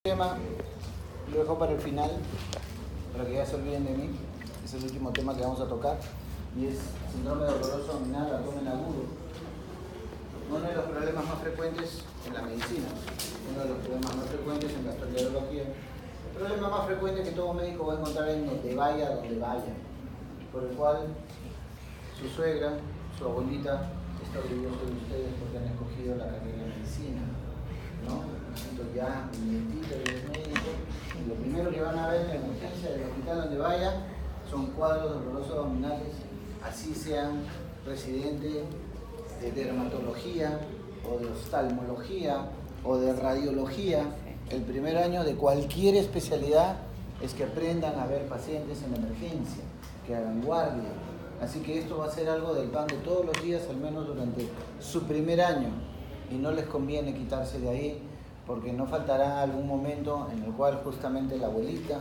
tema lo dejo para el final, para que ya se olviden de mí. Es el último tema que vamos a tocar y es síndrome doloroso abdominal, abdomen agudo. Uno de los problemas más frecuentes en la medicina, uno de los problemas más frecuentes en gastroenterología. El problema más frecuente que todo médico va a encontrar en donde vaya, por el cual su suegra, su abuelita está orgulloso de ustedes porque han escogido la carrera de medicina, ¿no? Entonces ya necesito el médico y lo primero que van a ver en la emergencia del hospital donde vaya son cuadros dolorosos abdominales, así sean residentes de dermatología o de oftalmología o de radiología. El primer año de cualquier especialidad es que aprendan a ver pacientes en emergencia, que hagan guardia. Así que esto va a ser algo del pan de todos los días, al menos durante su primer año. Y no les conviene quitarse de ahí, porque no faltará algún momento en el cual justamente la abuelita,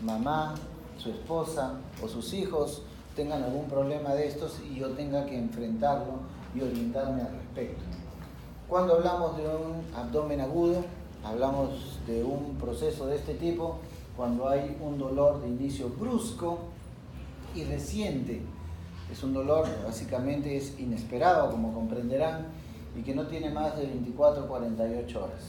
mamá, su esposa o sus hijos tengan algún problema de estos y yo tenga que enfrentarlo y orientarme al respecto. Cuando hablamos de un abdomen agudo, hablamos de un proceso de este tipo cuando hay un dolor de inicio brusco y reciente. Es un dolor que básicamente es inesperado, como comprenderán, y que no tiene más de 24 o 48 horas.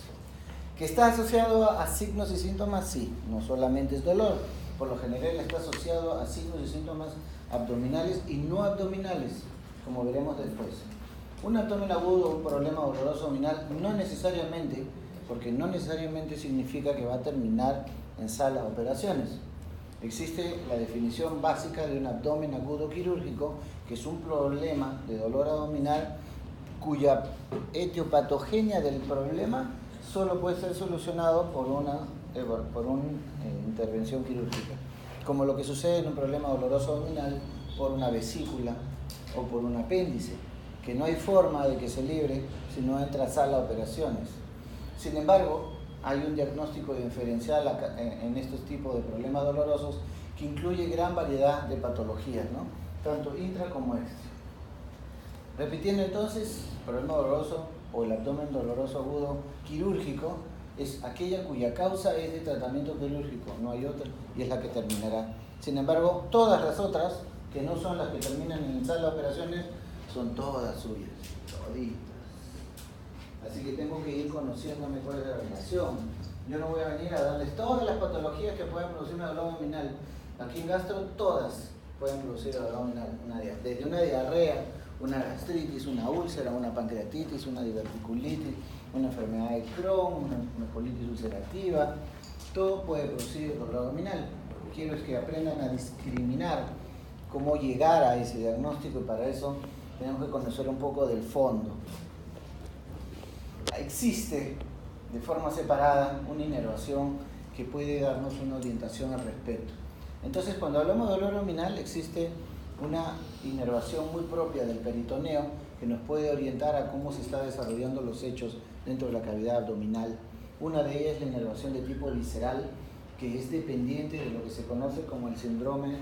¿Que está asociado a signos y síntomas? Sí, no solamente es dolor, por lo general está asociado a signos y síntomas abdominales y no abdominales, como veremos después. Un abdomen agudo, un problema doloroso abdominal, no necesariamente, porque no necesariamente significa que va a terminar en sala de operaciones. Existe la definición básica de un abdomen agudo quirúrgico, que es un problema de dolor abdominal cuya etiopatogenia del problema solo puede ser solucionado por una intervención quirúrgica, como lo que sucede en un problema doloroso abdominal por una vesícula o por un apéndice, que no hay forma de que se libre si no entra a sala de operaciones. Sin embargo, hay un diagnóstico diferencial en estos tipos de problemas dolorosos que incluye gran variedad de patologías, ¿no? Tanto intra como extra. Repitiendo entonces, problema doloroso o el abdomen doloroso agudo quirúrgico es aquella cuya causa es de tratamiento quirúrgico, no hay otra, y es la que terminará. Sin embargo, todas las otras, que no son las que terminan en sala de operaciones, son todas suyas, toditas. Así que tengo que ir conociéndome cuál es la relación. Yo no voy a venir a darles todas las patologías que pueden producir un dolor abdominal. Aquí en gastro todas pueden producir dolor abdominal, desde una diarrea, una gastritis, una úlcera, una pancreatitis, una diverticulitis, una enfermedad de Crohn, una colitis ulcerativa, todo puede producir dolor abdominal. Lo que quiero es que aprendan a discriminar cómo llegar a ese diagnóstico y para eso tenemos que conocer un poco del fondo. Existe de forma separada una inervación que puede darnos una orientación al respecto. Entonces, cuando hablamos de dolor abdominal, existe una inervación muy propia del peritoneo que nos puede orientar a cómo se están desarrollando los hechos dentro de la cavidad abdominal. Una de ellas es la inervación de tipo visceral, que es dependiente de lo que se conoce como el síndrome,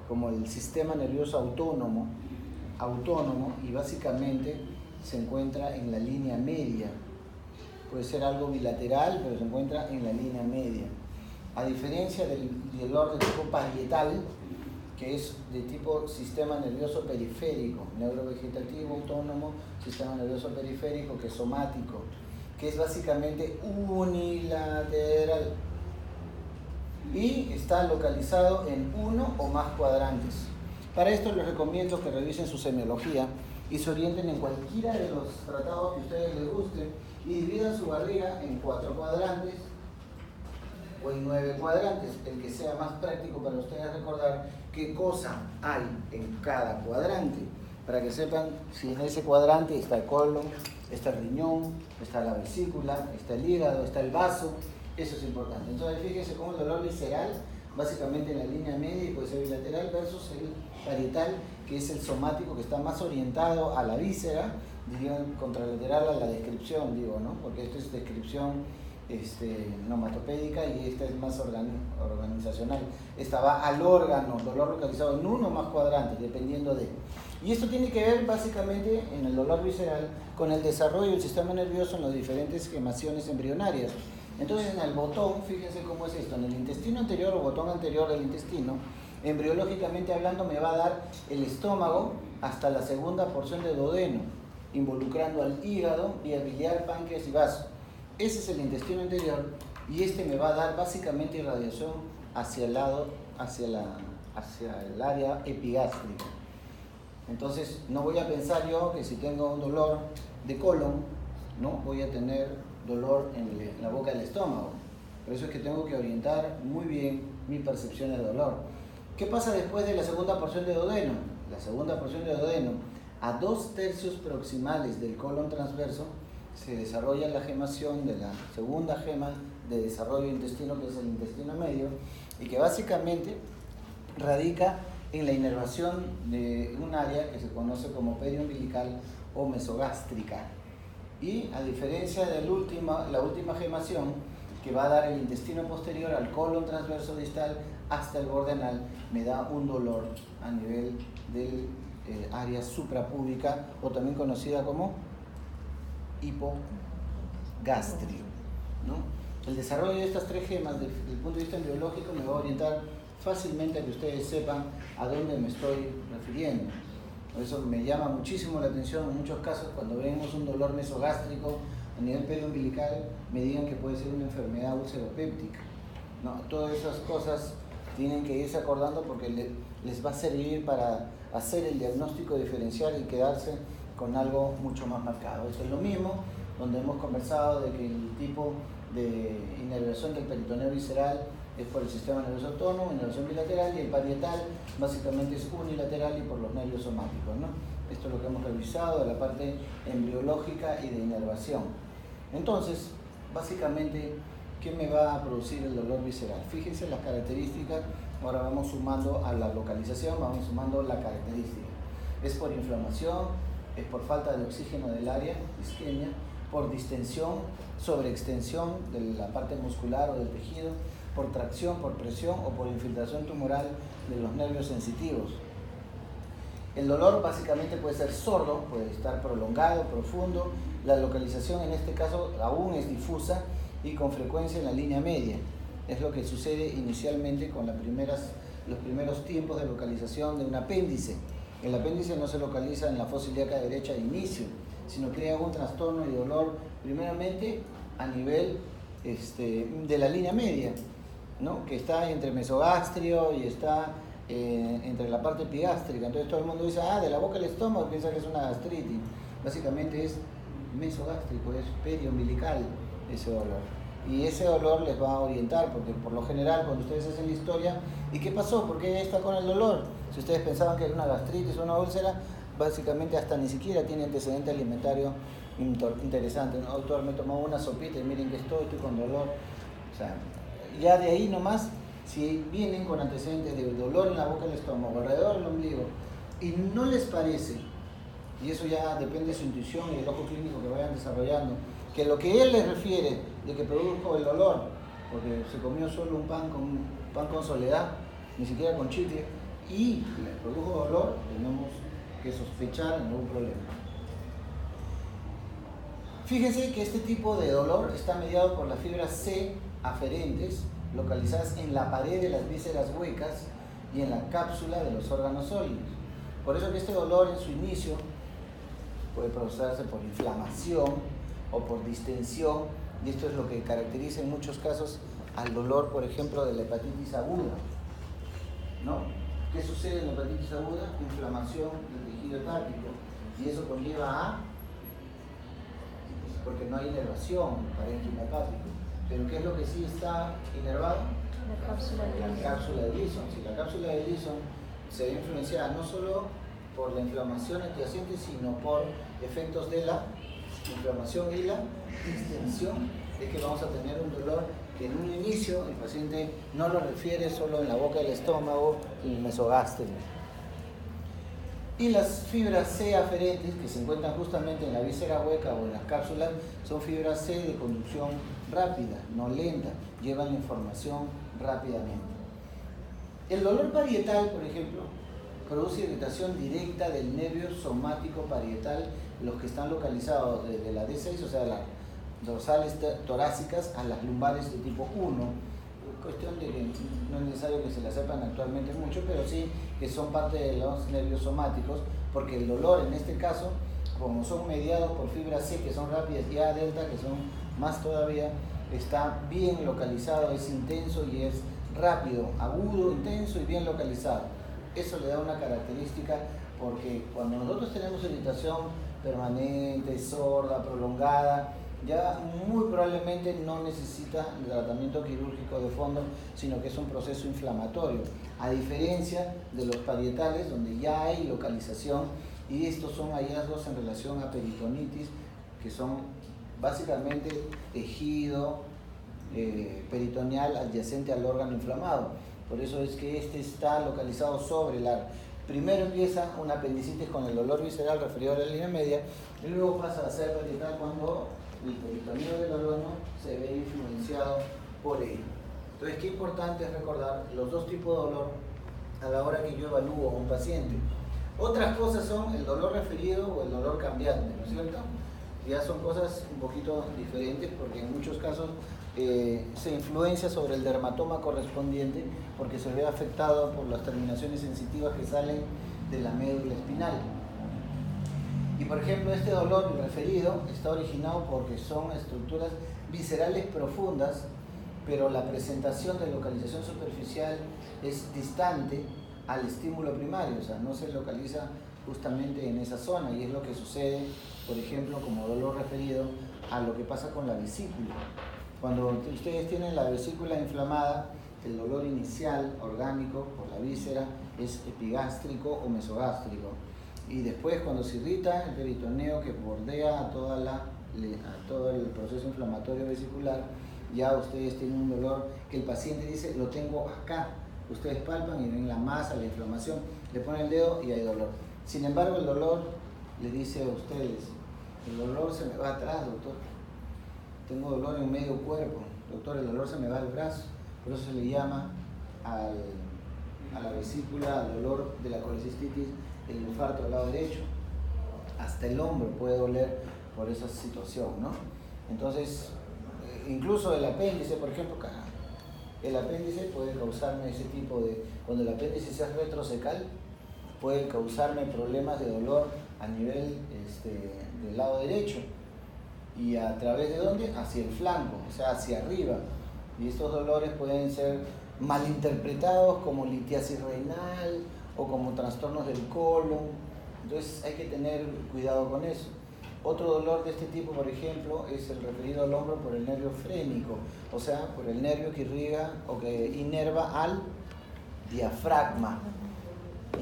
como el sistema nervioso autónomo, y básicamente se encuentra en la línea media. Puede ser algo bilateral, pero se encuentra en la línea media. A diferencia del dolor de tipo parietal, que es de tipo sistema nervioso periférico, neurovegetativo autónomo, sistema nervioso periférico, que es somático, que es básicamente unilateral y está localizado en uno o más cuadrantes. Para esto les recomiendo que revisen su semiología y se orienten en cualquiera de los tratados que a ustedes les guste y dividan su barriga en 4 cuadrantes o en 9 cuadrantes, el que sea más práctico para ustedes recordar qué cosa hay en cada cuadrante, para que sepan si en ese cuadrante está el colon, está el riñón, está la vesícula, está el hígado, está el vaso. Eso es importante. Entonces fíjense cómo el dolor visceral, básicamente en la línea media y puede ser bilateral, versus el parietal, que es el somático, que está más orientado a la víscera, dirían contralateral a la descripción, digo, ¿no? Porque esto es descripción nomatopédica y esta es más organizacional. Esta va al órgano, dolor localizado en uno o más cuadrantes, dependiendo de. Y esto tiene que ver básicamente en el dolor visceral con el desarrollo del sistema nervioso en las diferentes gemaciones embrionarias. Entonces en el botón, fíjense cómo es esto, en el intestino anterior o botón anterior del intestino, embriológicamente hablando me va a dar el estómago hasta la segunda porción de duodeno, involucrando al hígado, vía biliar, páncreas y vaso. Ese es el intestino anterior y este me va a dar básicamente irradiación hacia el lado, hacia el área epigástrica. Entonces no voy a pensar yo que si tengo un dolor de colon, no voy a tener dolor en la boca del estómago. Por eso es que tengo que orientar muy bien mi percepción del dolor. ¿Qué pasa después de la segunda porción de duodeno? La segunda porción de duodeno, a 2/3 proximales del colon transverso, se desarrolla la gemación de la segunda gema de desarrollo intestino, que es el intestino medio, y que básicamente radica en la inervación de un área que se conoce como periumbilical o mesogástrica. Y a diferencia de la última gemación, que va a dar el intestino posterior al colon transverso distal hasta el borde anal, me da un dolor a nivel del área suprapúbica, o también conocida como hipogastrio, ¿no? El desarrollo de estas 3 gemas desde el punto de vista embriológico me va a orientar fácilmente a que ustedes sepan a dónde me estoy refiriendo. Por eso me llama muchísimo la atención en muchos casos cuando vemos un dolor mesogástrico a nivel periumbilical, me digan que puede ser una enfermedad ulceropéptica, ¿no? Todas esas cosas tienen que irse acordando porque les va a servir para hacer el diagnóstico diferencial y quedarse con algo mucho más marcado. Esto es lo mismo donde hemos conversado de que el tipo de inervación del peritoneo visceral es por el sistema nervioso autónomo, inervación bilateral, y el parietal básicamente es unilateral y por los nervios somáticos, ¿no? Esto es lo que hemos revisado de la parte embriológica y de inervación. Entonces, básicamente, ¿qué me va a producir el dolor visceral? Fíjense las características, ahora vamos sumando a la localización, vamos sumando la característica. Es por inflamación, es por falta de oxígeno del área, isquemia, por distensión, sobreextensión de la parte muscular o del tejido, por tracción, por presión o por infiltración tumoral de los nervios sensitivos. El dolor básicamente puede ser sordo, puede estar prolongado, profundo. La localización en este caso aún es difusa y con frecuencia en la línea media. Es lo que sucede inicialmente con los primeros tiempos de localización de un apéndice. El apéndice no se localiza en la fosa ilíaca derecha de inicio, sino crea un trastorno y dolor primeramente a nivel de la línea media, ¿no? Que está entre mesogastrio y está entre la parte epigástrica. Entonces todo el mundo dice, de la boca al estómago, piensa que es una gastritis. Básicamente es mesogástrico, es periumbilical ese dolor. Y ese dolor les va a orientar, porque por lo general cuando ustedes hacen la historia, ¿y qué pasó? ¿Por qué está con el dolor? Si ustedes pensaban que era una gastritis o una úlcera, básicamente hasta ni siquiera tiene antecedente alimentario interesante. ¿No? Doctor, me tomó una sopita y miren que estoy con dolor. O sea, ya de ahí nomás, si vienen con antecedentes de dolor en la boca del estómago, alrededor del ombligo, y no les parece, y eso ya depende de su intuición y del ojo clínico que vayan desarrollando, que lo que él les refiere de que produjo el dolor, porque se comió solo un pan con soledad, ni siquiera con chicle, y le produjo dolor, tenemos que sospechar en algún problema. Fíjense que este tipo de dolor está mediado por las fibras C aferentes, localizadas en la pared de las vísceras huecas y en la cápsula de los órganos sólidos. Por eso que este dolor en su inicio puede procesarse por inflamación o por distensión, y esto es lo que caracteriza en muchos casos al dolor, por ejemplo, de la hepatitis aguda, ¿no? ¿Qué sucede en la hepatitis aguda? Inflamación del tejido hepático, y eso conlleva a, porque no hay inervación parénquima hepático. Pero ¿qué es lo que sí está inervado? La cápsula de Gleason. Si la cápsula de Gleason se ve influenciada no solo por la inflamación adyacente, sino por efectos de la inflamación y la distensión, es que vamos a tener un dolor que en un inicio el paciente no lo refiere solo en la boca del estómago y el mesogastrio. Y las fibras C aferentes, que se encuentran justamente en la víscera hueca o en las cápsulas, son fibras C de conducción rápida, no lenta, llevan la información rápidamente. El dolor parietal, por ejemplo, produce irritación directa del nervio somático parietal, los que están localizados desde la D6, o sea, dorsales torácicas a las lumbares de tipo 1. Cuestión de que no es necesario que se la sepan actualmente mucho, pero sí que son parte de los nervios somáticos, porque el dolor en este caso, como son mediados por fibra C, que son rápidas, y A delta, que son más todavía, está bien localizado, es intenso y es rápido, agudo, intenso y bien localizado. Eso le da una característica, porque cuando nosotros tenemos irritación permanente, sorda, prolongada, ya muy probablemente no necesita tratamiento quirúrgico de fondo, sino que es un proceso inflamatorio, a diferencia de los parietales, donde ya hay localización, y estos son hallazgos en relación a peritonitis, que son básicamente tejido peritoneal adyacente al órgano inflamado. Por eso es que este está localizado sobre el área. Primero empieza una apendicitis con el dolor visceral referido a la línea media, y luego pasa a ser parietal cuando el peritoneo del órgano se ve influenciado por ello. Entonces, qué importante es recordar los dos tipos de dolor a la hora que yo evalúo a un paciente. Otras cosas son el dolor referido o el dolor cambiante, ¿no es cierto? Ya son cosas un poquito diferentes, porque en muchos casos se influencia sobre el dermatoma correspondiente, porque se ve afectado por las terminaciones sensitivas que salen de la médula espinal. Y por ejemplo, este dolor referido está originado porque son estructuras viscerales profundas, pero la presentación de localización superficial es distante al estímulo primario, o sea, no se localiza justamente en esa zona, y es lo que sucede, por ejemplo, como dolor referido a lo que pasa con la vesícula. Cuando ustedes tienen la vesícula inflamada, el dolor inicial orgánico por la víscera es epigástrico o mesogástrico. Y después, cuando se irrita el peritoneo que bordea a todo el proceso inflamatorio vesicular, ya ustedes tienen un dolor que el paciente dice, lo tengo acá. Ustedes palpan y ven la masa, la inflamación, le ponen el dedo y hay dolor. Sin embargo, el dolor le dice a ustedes, el dolor se me va atrás, doctor. Tengo dolor en medio cuerpo, doctor, el dolor se me va al brazo. Por eso se le llama a la vesícula, al dolor de la colecistitis, el infarto del lado derecho. Hasta el hombro puede doler por esa situación, ¿no? Entonces, incluso el apéndice, por ejemplo, el apéndice puede causarme ese tipo de... Cuando el apéndice es retrocecal, puede causarme problemas de dolor a nivel del lado derecho. ¿Y a través de dónde? Hacia el flanco, o sea, hacia arriba. Y estos dolores pueden ser malinterpretados como litiasis renal o como trastornos del colon. Entonces hay que tener cuidado con eso. Otro dolor de este tipo, por ejemplo, es el referido al hombro por el nervio frénico, o sea, por el nervio que irriga o que inerva al diafragma.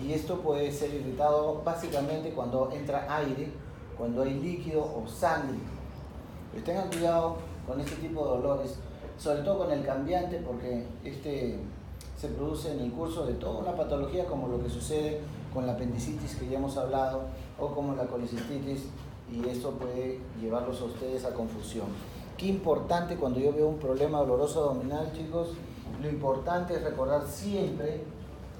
Y esto puede ser irritado básicamente cuando entra aire, cuando hay líquido o sangre. Pues tengan cuidado con este tipo de dolores, sobre todo con el cambiante, porque se produce en el curso de toda una patología, como lo que sucede con la apendicitis que ya hemos hablado, o como la colecistitis, y esto puede llevarlos a ustedes a confusión. Qué importante cuando yo veo un problema doloroso abdominal, chicos, lo importante es recordar siempre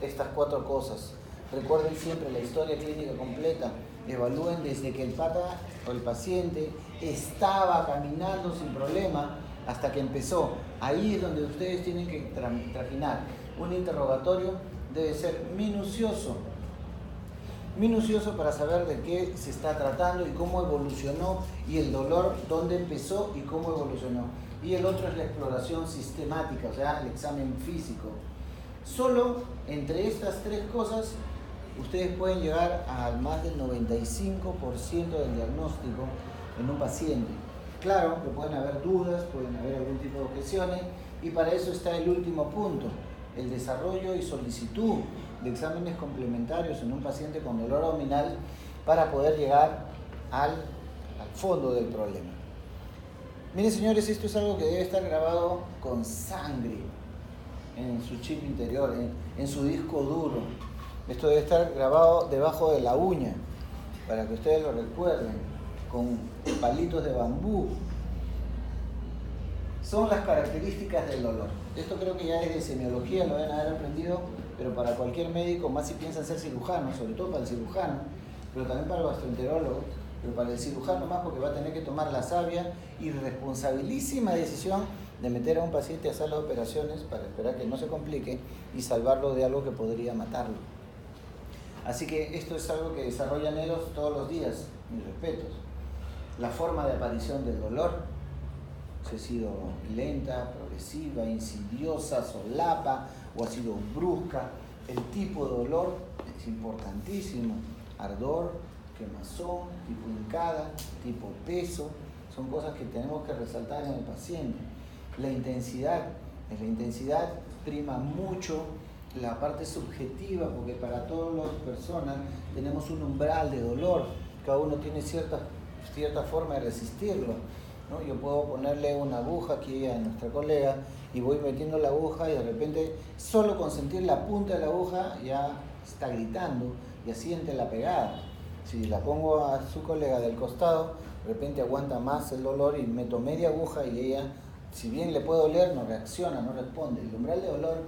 estas 4 cosas. Recuerden siempre la historia clínica completa. Evalúen desde que el pata o el paciente estaba caminando sin problema hasta que empezó. Ahí es donde ustedes tienen que trajinar. Un interrogatorio debe ser minucioso para saber de qué se está tratando y cómo evolucionó, y el dolor dónde empezó y cómo evolucionó. Y el otro es la exploración sistemática, o sea, el examen físico. Solo entre estas 3 cosas ustedes pueden llegar al más del 95% del diagnóstico en un paciente. Claro que pueden haber dudas, pueden haber algún tipo de objeciones, y para eso está el último punto, el desarrollo y solicitud de exámenes complementarios en un paciente con dolor abdominal para poder llegar al fondo del problema. Miren, señores, esto es algo que debe estar grabado con sangre en su chip interior, en su disco duro. Esto debe estar grabado debajo de la uña, para que ustedes lo recuerden, con palitos de bambú. Son las características del dolor. Esto creo que ya es de semiología, lo deben haber aprendido, pero para cualquier médico, más si piensan ser cirujano, sobre todo para el cirujano, pero también para el gastroenterólogo, pero para el cirujano más, porque va a tener que tomar la sabia y responsabilísima decisión de meter a un paciente a sala de operaciones para esperar que no se complique y salvarlo de algo que podría matarlo. Así que esto es algo que desarrollan ellos todos los días, mis respetos. La forma de aparición del dolor, si ha sido lenta, progresiva, insidiosa, solapa o ha sido brusca. El tipo de dolor es importantísimo. Ardor, quemazón, tipo hincada, tipo peso. Son cosas que tenemos que resaltar en el paciente. La intensidad prima mucho la parte subjetiva, porque para todas las personas tenemos un umbral de dolor. Cada uno tiene cierta forma de resistirlo, ¿no? Yo puedo ponerle una aguja aquí a nuestra colega y voy metiendo la aguja y de repente solo con sentir la punta de la aguja ya está gritando, ya siente la pegada. Si la pongo a su colega del costado, de repente aguanta más el dolor y meto media aguja y ella, si bien le puede doler, no reacciona, no responde. El umbral de dolor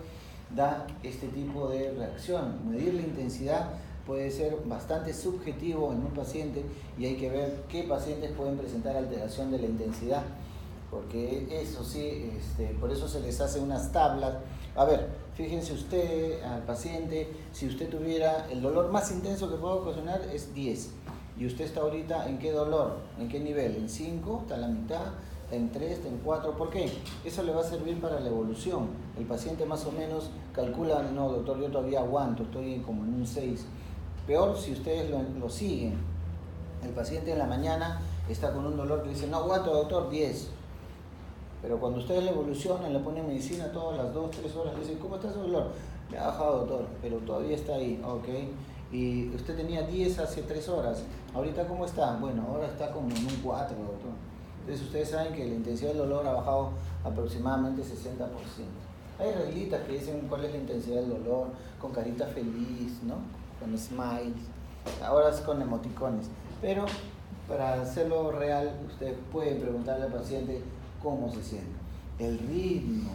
da este tipo de reacción. Medir la intensidad puede ser bastante subjetivo en un paciente y hay que ver qué pacientes pueden presentar alteración de la intensidad, porque eso sí, por eso se les hace unas tablas. A ver, fíjense usted al paciente, si usted tuviera el dolor más intenso que puede ocasionar es 10 y usted está ahorita en qué dolor, en qué nivel, en 5, está a la mitad, está en 3, está en 4, ¿por qué? Eso le va a servir para la evolución. El paciente más o menos calcula, no doctor, yo todavía aguanto, estoy como en un 6. Peor si ustedes lo siguen. El paciente en la mañana está con un dolor que dice, no aguanto doctor, 10. Pero cuando ustedes le evolucionan, le ponen medicina todas las 2, 3 horas, le dicen, ¿cómo está su dolor? Me ha bajado doctor, pero todavía está ahí, ok. Y usted tenía 10 hace 3 horas, ¿ahorita cómo está? Bueno, ahora está como en un 4, doctor. Entonces ustedes saben que la intensidad del dolor ha bajado aproximadamente 60%. Hay reglitas que dicen cuál es la intensidad del dolor, con carita feliz, ¿no? Con smiles, ahora es con emoticones, pero para hacerlo real, ustedes pueden preguntarle al paciente cómo se siente. El ritmo,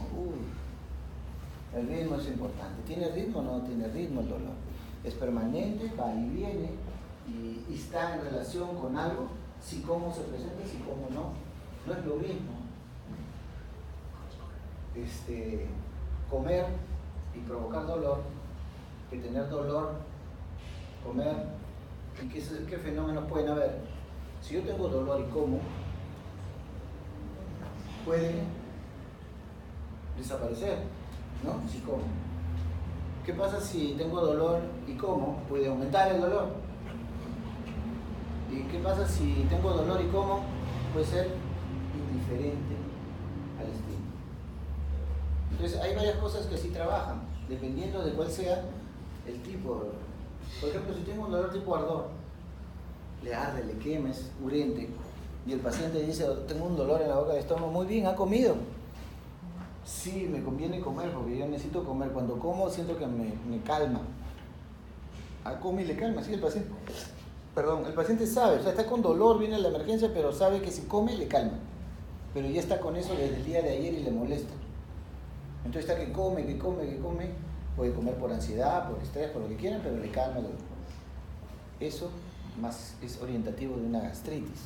el ritmo es importante. ¿Tiene ritmo o no tiene ritmo el dolor? Es permanente, va y viene, y está en relación con algo, si cómo se presenta, si cómo no. No es lo mismo comer y provocar dolor que tener dolor, comer. ¿Y qué fenómenos pueden haber? Si yo tengo dolor y como, puede desaparecer, ¿no? Si como. ¿Qué pasa si tengo dolor y como? Puede aumentar el dolor. ¿Y qué pasa si tengo dolor y como? Puede ser indiferente al estímulo. Entonces hay varias cosas que sí trabajan, dependiendo de cuál sea el tipo de dolor. Por ejemplo, si tengo un dolor tipo ardor, le arde, le quema, es urente, y el paciente dice, tengo un dolor en la boca del estómago, muy bien, ¿ha comido? Sí, me conviene comer porque yo necesito comer. Cuando como siento que me calma. Come y le calma, sí, el paciente. Perdón, el paciente sabe, o sea, está con dolor, viene a la emergencia, pero sabe que si come le calma. Pero ya está con eso desde el día de ayer y le molesta. Entonces está que come, puede comer por ansiedad, por estrés, por lo que quieran, pero le calma el dolor. Eso más es orientativo de una gastritis,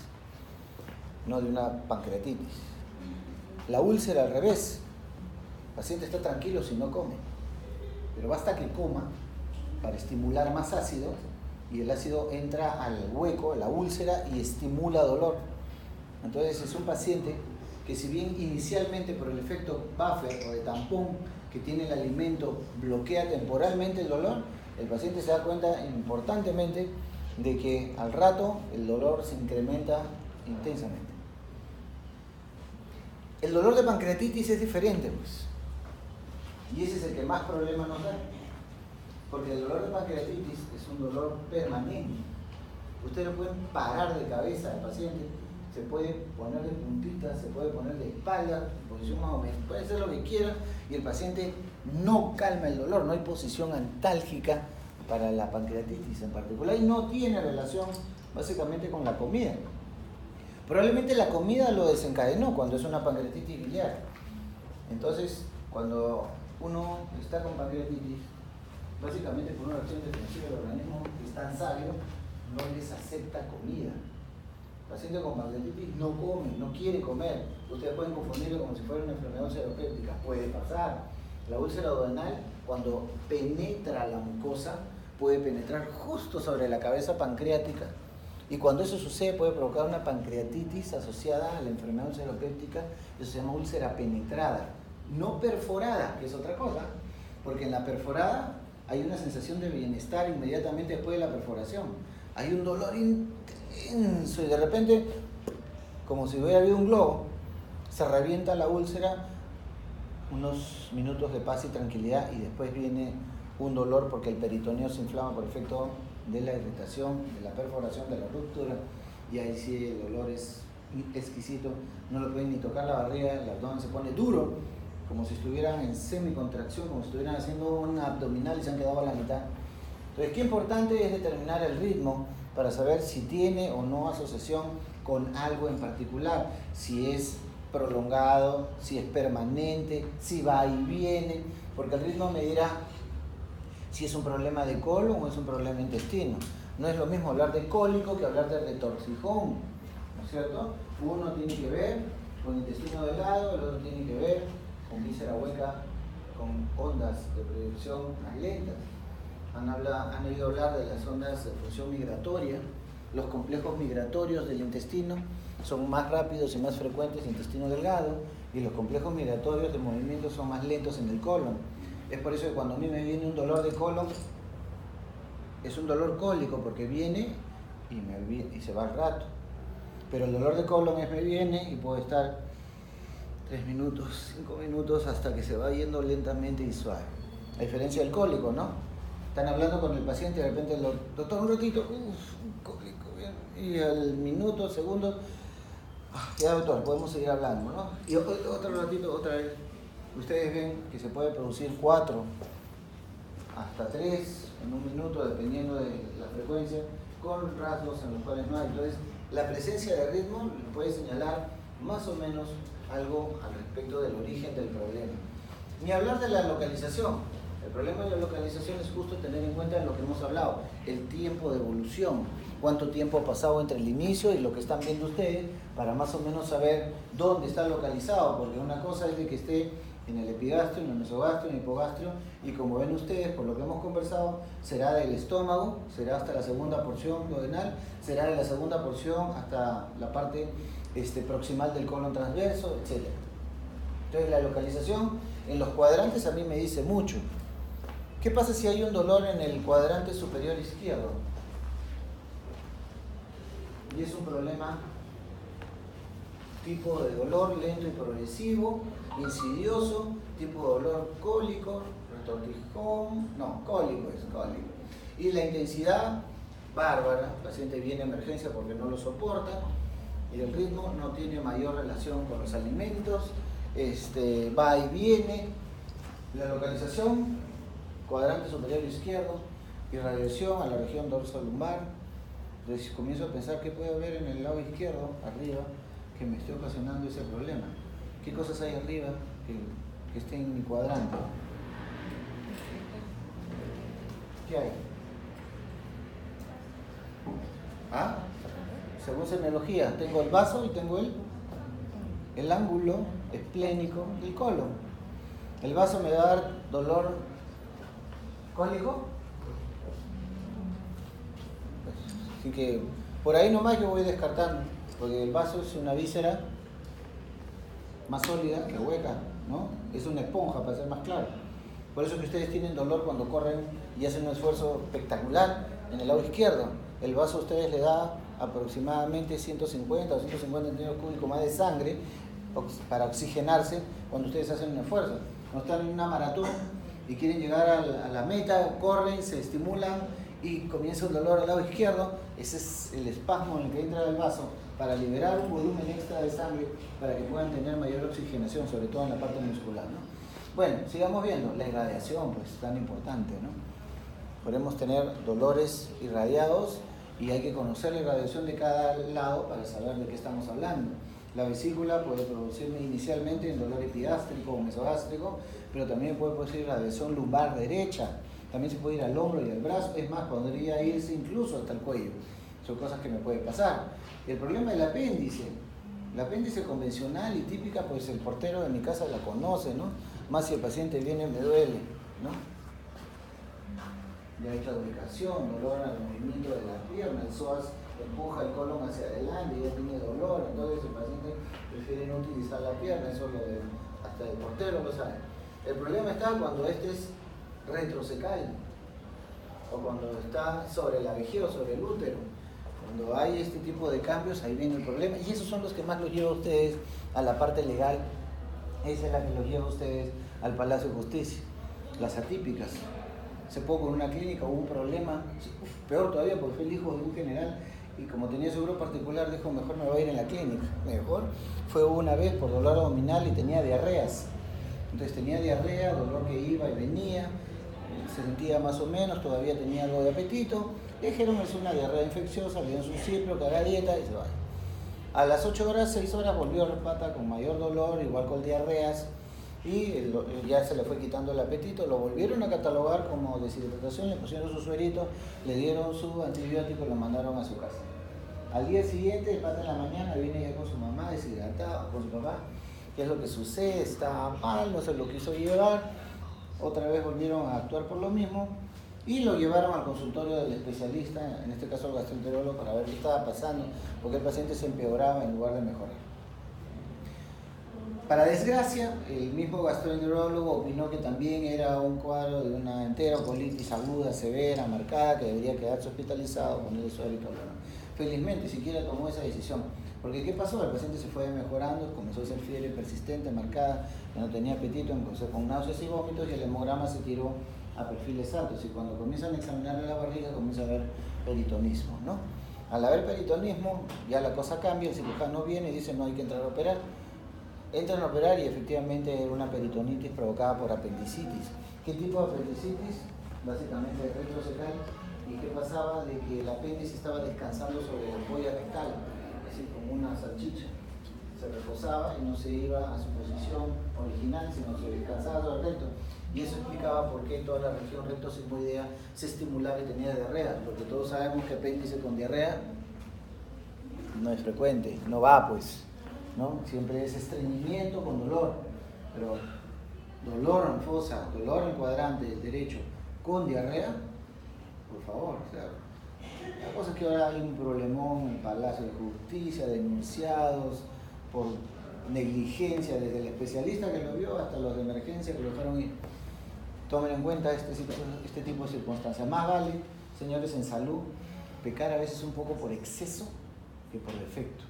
no de una pancreatitis. La úlcera al revés. El paciente está tranquilo si no come, pero basta que coma para estimular más ácido y el ácido entra al hueco, la úlcera, y estimula dolor. Entonces es un paciente que, si bien inicialmente por el efecto buffer o de tampón que tiene el alimento bloquea temporalmente el dolor, el paciente se da cuenta importantemente de que al rato el dolor se incrementa intensamente. El dolor de pancreatitis es diferente, pues, y ese es el que más problemas nos da, porque el dolor de pancreatitis es un dolor permanente. Ustedes lo pueden parar de cabeza al paciente, se puede poner de puntita, se puede poner de espalda, en posición más o menos, puede hacer lo que quiera y el paciente no calma el dolor. No hay posición antálgica para la pancreatitis en particular y no tiene relación básicamente con la comida. Probablemente la comida lo desencadenó cuando es una pancreatitis biliar. Entonces, cuando uno está con pancreatitis, básicamente por una reacción defensiva del organismo, que es tan sabio, no les acepta comida. paciente con pancreatitis no come, no quiere comer. Ustedes pueden confundirlo como si fuera una enfermedad ulceropéptica, puede pasar. La úlcera duodenal, cuando penetra la mucosa, puede penetrar justo sobre la cabeza pancreática. Y cuando eso sucede puede provocar una pancreatitis asociada a la enfermedad ulceropéptica, eso se llama úlcera penetrada, no perforada, que es otra cosa, porque en la perforada hay una sensación de bienestar inmediatamente después de la perforación. Hay un dolor intenso y de repente, como si hubiera habido un globo, se revienta la úlcera, unos minutos de paz y tranquilidad y después viene un dolor porque el peritoneo se inflama por efecto de la irritación, de la perforación, de la ruptura, y ahí sí el dolor es exquisito, no lo pueden ni tocar la barriga, el abdomen se pone duro, como si estuvieran en semicontracción, como si estuvieran haciendo un abdominal y se han quedado a la mitad. Entonces, qué importante es determinar el ritmo para saber si tiene o no asociación con algo en particular, si es prolongado, si es permanente, si va y viene, porque el ritmo me dirá si es un problema de colon o es un problema de intestino. No es lo mismo hablar de cólico que hablar de retorcijón, ¿no es cierto? Uno tiene que ver con intestino delgado, el otro tiene que ver con víscera hueca, con ondas de proyección más lentas. Han oído hablar de las ondas de función migratoria. Los complejos migratorios del intestino son más rápidos y más frecuentes en intestino delgado, y los complejos migratorios de movimiento son más lentos en el colon. Es por eso que cuando a mí me viene un dolor de colon, es un dolor cólico, porque viene y se va al rato. Pero el dolor de colon me viene y puede estar 3 minutos, 5 minutos, hasta que se va yendo lentamente y suave. A diferencia del cólico, ¿no? Están hablando con el paciente y de repente el doctor, un ratito, un cólico, bien. Y al minuto, segundo, ya doctor, podemos seguir hablando, ¿no? Y otro ratito, otra vez. Ustedes ven que se puede producir 4 hasta 3 en un minuto, dependiendo de la frecuencia, con rasgos en los cuales no hay. Entonces, la presencia de ritmo puede señalar más o menos algo al respecto del origen del problema. Ni hablar de la localización. El problema de la localización es justo tener en cuenta lo que hemos hablado, el tiempo de evolución, cuánto tiempo ha pasado entre el inicio y lo que están viendo ustedes, para más o menos saber dónde está localizado, porque una cosa es de que esté en el epigastrio, en el mesogastrio, en el hipogastrio, y como ven ustedes, por lo que hemos conversado, será del estómago, será hasta la segunda porción duodenal, será de la segunda porción hasta la parte proximal del colon transverso, etc. Entonces la localización en los cuadrantes a mí me dice mucho. ¿Qué pasa si hay un dolor en el cuadrante superior izquierdo? Y es un problema tipo de dolor lento y progresivo, insidioso, tipo de dolor cólico, retortijón, no, cólico es cólico. Y la intensidad, bárbara, el paciente viene a emergencia porque no lo soporta, y el ritmo no tiene mayor relación con los alimentos, va y viene. La localización, cuadrante superior izquierdo, irradiación a la región dorso-lumbar. Entonces comienzo a pensar qué puede haber en el lado izquierdo, arriba, que me esté ocasionando ese problema. ¿Qué cosas hay arriba que estén en mi cuadrante? ¿Qué hay? ¿Ah? Según semiología, tengo el vaso y tengo el ángulo esplénico del colon. El vaso me va a dar dolor cólico. Así que por ahí nomás yo voy descartando, porque el vaso es una víscera más sólida que hueca, ¿no? Es una esponja, para ser más claro. Por eso que ustedes tienen dolor cuando corren y hacen un esfuerzo espectacular en el lado izquierdo. El vaso a ustedes le da aproximadamente 150 o 150 centímetros cúbicos más de sangre para oxigenarse cuando ustedes hacen un esfuerzo. Cuando están en una maratón y quieren llegar a la meta, corren, se estimulan y comienza el dolor al lado izquierdo. Ese es el espasmo en el que entra el vaso para liberar un volumen extra de sangre para que puedan tener mayor oxigenación, sobre todo en la parte muscular, ¿no? Bueno, sigamos viendo la irradiación, pues tan importante, ¿no? Podemos tener dolores irradiados y hay que conocer la irradiación de cada lado para saber de qué estamos hablando. La vesícula puede producirme inicialmente en dolor epigástrico o mesogástrico, pero también puede producir irradiación lumbar derecha. También se puede ir al hombro y al brazo, es más, podría irse incluso hasta el cuello. Son cosas que me pueden pasar. El problema es el apéndice convencional y típica, pues el portero de mi casa la conoce, ¿no? Más si el paciente viene, me duele, ¿no? Ya hay claudicación, dolor al movimiento de la pierna, el psoas empuja el colon hacia adelante, ya tiene dolor, entonces el paciente prefiere no utilizar la pierna, eso hasta el portero lo sabe. El problema está cuando este es retrocecal, o cuando está sobre la vejiga o sobre el útero. Cuando hay este tipo de cambios, ahí viene el problema, y esos son los que más los lleva a ustedes a la parte legal, esa es la que los lleva a ustedes al Palacio de Justicia, las atípicas. Hace poco en una clínica hubo un problema, peor todavía porque fue el hijo de un general y como tenía seguro particular dijo mejor me voy a ir en la clínica. Mejor fue una vez por dolor abdominal y tenía diarreas. Entonces tenía diarrea, dolor que iba y venía, se sentía más o menos, todavía tenía algo de apetito. Le dijeron es una diarrea infecciosa, le dieron su ciclo, que haga dieta y se va. A las 8 horas, 6 horas volvió a repata con mayor dolor, igual con diarreas. Y ya se le fue quitando el apetito, lo volvieron a catalogar como deshidratación, le pusieron su suerito, le dieron su antibiótico y lo mandaron a su casa. Al día siguiente, el pata en la mañana, viene ya con su mamá deshidratado, con su papá. ¿Qué es lo que sucede? Está mal, no se lo quiso llevar. Otra vez volvieron a actuar por lo mismo y lo llevaron al consultorio del especialista, en este caso el gastroenterólogo, para ver qué estaba pasando, porque el paciente se empeoraba en lugar de mejorar. Para desgracia, el mismo gastroenterólogo opinó que también era un cuadro de una enterocolitis aguda, severa, marcada, que debería quedarse hospitalizado, ponerle suero y todo. Felizmente, siquiera tomó esa decisión. Porque ¿qué pasó? El paciente se fue mejorando, comenzó a ser fiebre persistente, marcada, que no tenía apetito, empezó con náuseas y vómitos y el hemograma se tiró a perfiles altos. Y cuando comienzan a examinarle la barriga, comienza a haber peritonismo, ¿no? Al haber peritonismo, ya la cosa cambia, el cirujano viene y dice no hay que entrar a operar. Entran a operar y efectivamente era una peritonitis provocada por apendicitis. ¿Qué tipo de apendicitis? Básicamente retrocecal. ¿Y qué pasaba? De que el apéndice estaba descansando sobre la ampolla rectal, así como una salchicha. Se reposaba y no se iba a su posición original, sino se descansaba sobre el recto. Y eso explicaba por qué toda la región rectosigmoidea se estimulaba y tenía diarrea, porque todos sabemos que apéndice con diarrea no es frecuente, no va pues. ¿No? Siempre es estreñimiento con dolor, pero dolor en fosa, dolor en cuadrante del derecho con diarrea, por favor. O sea, la cosa es que ahora hay un problemón en el Palacio de Justicia, denunciados por negligencia, desde el especialista que lo vio hasta los de emergencia que lo dejaron ir. Tomen en cuenta este tipo de circunstancias. Más vale, señores, en salud, pecar a veces un poco por exceso que por defecto.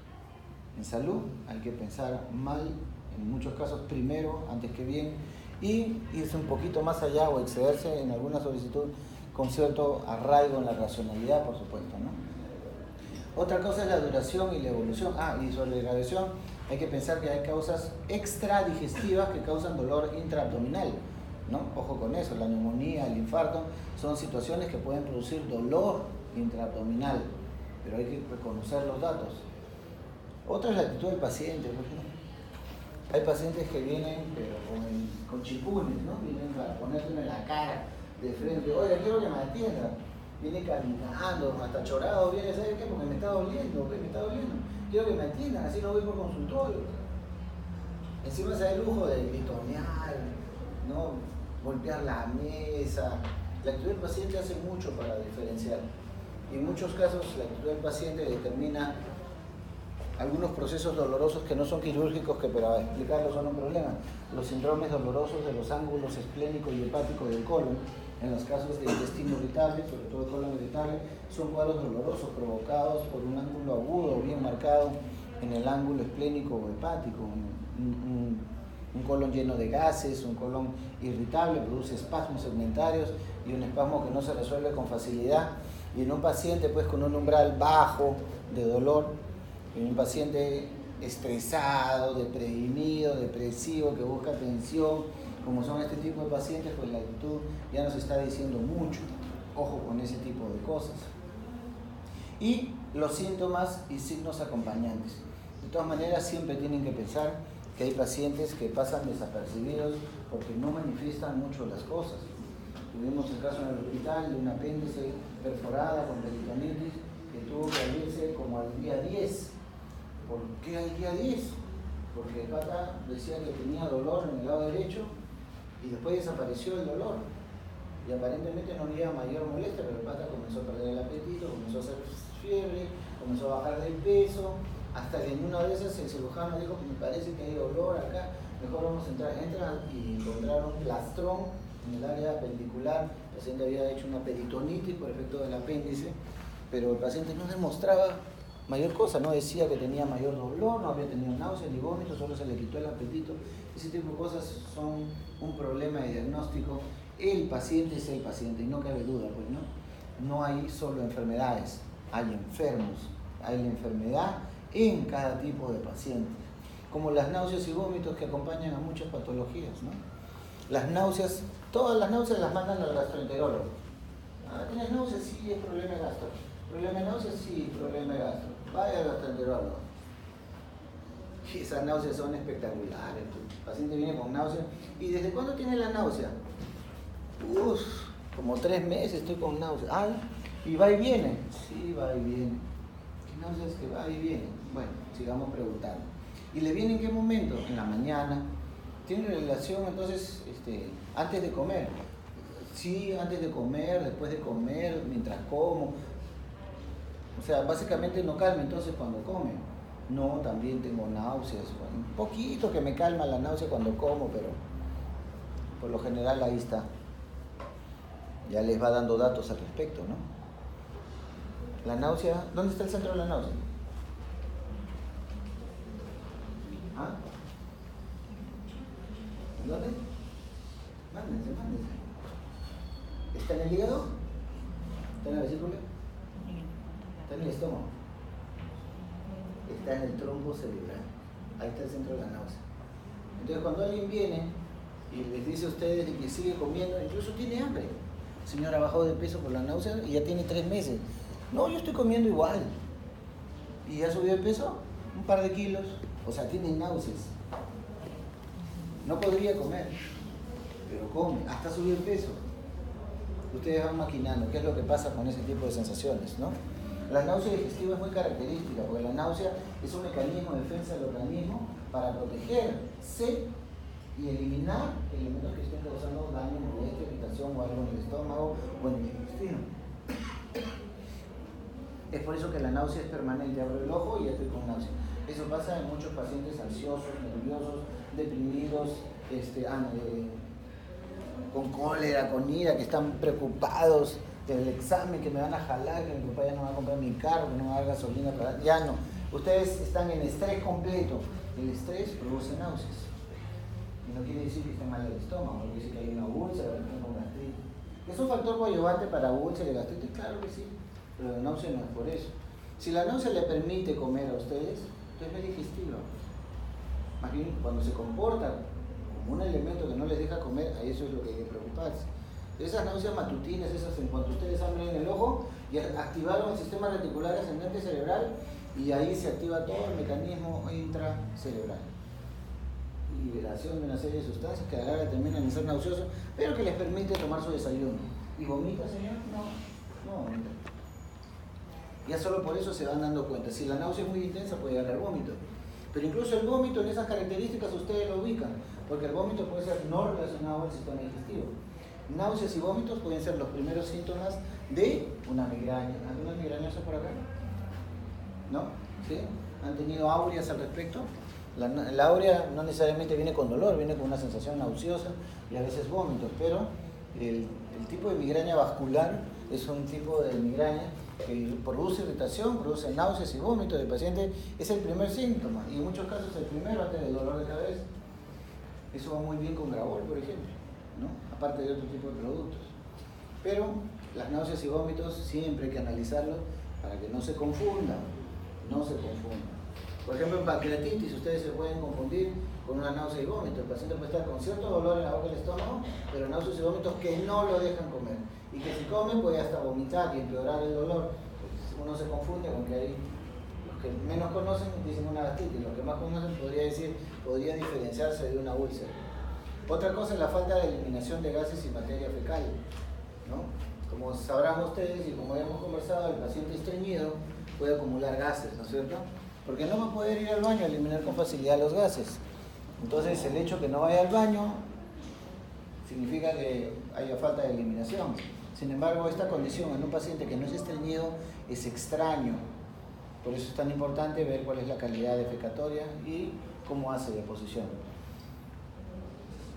En salud hay que pensar mal, en muchos casos primero, antes que bien, y irse un poquito más allá o excederse en alguna solicitud con cierto arraigo en la racionalidad, por supuesto, ¿no? Otra cosa es la duración y la evolución. Y sobre la duración hay que pensar que hay causas extradigestivas que causan dolor intraabdominal, ¿no? Ojo con eso, la neumonía, el infarto, son situaciones que pueden producir dolor intraabdominal, pero hay que reconocer los datos. Otra es la actitud del paciente. Hay pacientes que vienen pero con chipunes, ¿no? Vienen para ponértelo en la cara, de frente. Oye, quiero que me atiendan. Viene caminando, hasta chorado, viene, ¿sabes qué? Porque me está doliendo, me está doliendo. Quiero que me atiendan, así no voy por consultorio. Encima se da el lujo de gritonear, ¿no? Golpear la mesa. La actitud del paciente hace mucho para diferenciar. Y en muchos casos la actitud del paciente determina algunos procesos dolorosos que no son quirúrgicos, que para explicarlos son un problema. Los síndromes dolorosos de los ángulos esplénico y hepático del colon, en los casos de intestino irritable, sobre todo colon irritable, son cuadros dolorosos provocados por un ángulo agudo o bien marcado en el ángulo esplénico o hepático. Un colon lleno de gases, un colon irritable, produce espasmos segmentarios y un espasmo que no se resuelve con facilidad. Y en un paciente pues con un umbral bajo de dolor, en un paciente estresado, deprimido, depresivo, que busca atención, como son este tipo de pacientes, pues la actitud ya nos está diciendo mucho. Ojo con ese tipo de cosas. Y los síntomas y signos acompañantes. De todas maneras, siempre tienen que pensar que hay pacientes que pasan desapercibidos porque no manifiestan mucho las cosas. Tuvimos el caso en el hospital de un apéndice perforada con peritonitis, que tuvo que abrirse como al día 10. ¿Por qué al día 10? Porque el pata decía que tenía dolor en el lado derecho y después desapareció el dolor. Y aparentemente no había mayor molestia, pero el pata comenzó a perder el apetito, comenzó a hacer fiebre, comenzó a bajar de peso, hasta que en una de esas el cirujano dijo que me parece que hay dolor acá, mejor vamos a entrar. Entran y encontraron un plastrón en el área apendicular. El paciente había hecho una peritonitis por efecto del apéndice, pero el paciente no demostraba mayor cosa, no decía que tenía mayor dolor, no había tenido náuseas ni vómitos, solo se le quitó el apetito. Ese tipo de cosas son un problema de diagnóstico. El paciente es el paciente y no cabe duda, pues no hay solo enfermedades, hay enfermos, hay la enfermedad en cada tipo de paciente, como las náuseas y vómitos que acompañan a muchas patologías, ¿no? Las náuseas, todas las náuseas las mandan al gastroenterólogo. ¿Tienes náuseas? Sí, es problema de gastro. ¿Problema de náuseas? Sí, problema de gastro. Vaya al gastroenterólogo. Y esas náuseas son espectaculares. El paciente viene con náuseas. ¿Y desde cuándo tiene la náusea? Como 3 meses estoy con náuseas. ¿Y va y viene? Sí, va y viene. ¿Qué náuseas que va y viene? Bueno, sigamos preguntando. ¿Y le viene en qué momento? En la mañana. ¿Tiene relación entonces antes de comer? Sí, antes de comer, después de comer, mientras como. O sea, básicamente no calma entonces cuando come. No, también tengo náuseas. Bueno, un poquito que me calma la náusea cuando como, pero por lo general ahí está. Ya les va dando datos al respecto, ¿no? La náusea, ¿dónde está el centro de la náusea? ¿Dónde? Mándense. ¿Está en el hígado? ¿Está en la vesícula? ¿Está en el estómago? Está en el tronco cerebral. Ahí está el centro de la náusea. Entonces cuando alguien viene y les dice a ustedes que sigue comiendo, incluso tiene hambre. Señora, bajó de peso por la náusea y ya tiene 3 meses. No, yo estoy comiendo igual. ¿Y ya subió de peso? Un par de kilos. O sea, tiene náuseas. No podría comer, pero come. Hasta subió de peso. Ustedes van maquinando qué es lo que pasa con ese tipo de sensaciones, ¿no? La náusea digestiva es muy característica, porque la náusea es un mecanismo de defensa del organismo para protegerse y eliminar elementos que estén causando daño, molestia, irritación o algo en el estómago o en el intestino. Es por eso que la náusea es permanente. Abro el ojo y ya estoy con náusea. Eso pasa en muchos pacientes ansiosos, nerviosos, deprimidos, con cólera, con ira, que están preocupados del examen, que me van a jalar, que mi papá ya no va a comprar mi carro, que no va a dar gasolina para... Ya no. Ustedes están en estrés completo. El estrés produce náuseas. Y no quiere decir que esté mal el estómago, no quiere decir que hay una úlcera, que tengo gastritis. ¿Es un factor coadyuvante para úlcera y gastritis? Claro que sí, pero la náusea no es por eso. Si la náusea le permite comer a ustedes, entonces es digestiva. Más bien, cuando se comporta como un elemento que no les deja comer, a eso es lo que hay que preocuparse. Esas náuseas matutinas, esas en cuanto ustedes abren el ojo, y activaron el sistema reticular ascendente cerebral, y ahí se activa todo el mecanismo intracerebral. Liberación de una serie de sustancias que ahora terminan en ser nauseosos, pero que les permite tomar su desayuno. ¿Y vomita, señor? No vomita. Ya solo por eso se van dando cuenta. Si la náusea es muy intensa, puede llegar al vómito. Pero incluso el vómito, en esas características, ustedes lo ubican, porque el vómito puede ser no relacionado al sistema digestivo. Náuseas y vómitos pueden ser los primeros síntomas de una migraña. ¿Algunas migrañas por acá? ¿No? ¿Sí? ¿Han tenido áureas al respecto? La áurea no necesariamente viene con dolor, viene con una sensación nauseosa y a veces vómitos, pero el tipo de migraña vascular es un tipo de migraña que produce irritación, produce náuseas y vómitos del paciente. Es el primer síntoma y en muchos casos el primero antes del dolor de cabeza. Eso va muy bien con Gravol, por ejemplo, ¿no? Aparte de otro tipo de productos. Pero las náuseas y vómitos siempre hay que analizarlos para que no se confundan. Por ejemplo, en pancreatitis ustedes se pueden confundir con una náusea y vómito. El paciente puede estar con cierto dolor en la boca del estómago, pero náuseas y vómitos que no lo dejan comer. Y que si come puede hasta vomitar y empeorar el dolor. Uno se confunde con que hay los que menos conocen dicen una gastritis, los que más conocen podría diferenciarse de una úlcera. Otra cosa es la falta de eliminación de gases y materia fecal, ¿no? Como sabrán ustedes y como hemos conversado, el paciente estreñido puede acumular gases, ¿no es cierto? Porque no va a poder ir al baño a eliminar con facilidad los gases. Entonces, el hecho que no vaya al baño significa que haya falta de eliminación. Sin embargo, esta condición en un paciente que no es estreñido es extraño. Por eso es tan importante ver cuál es la calidad defecatoria y cómo hace deposición.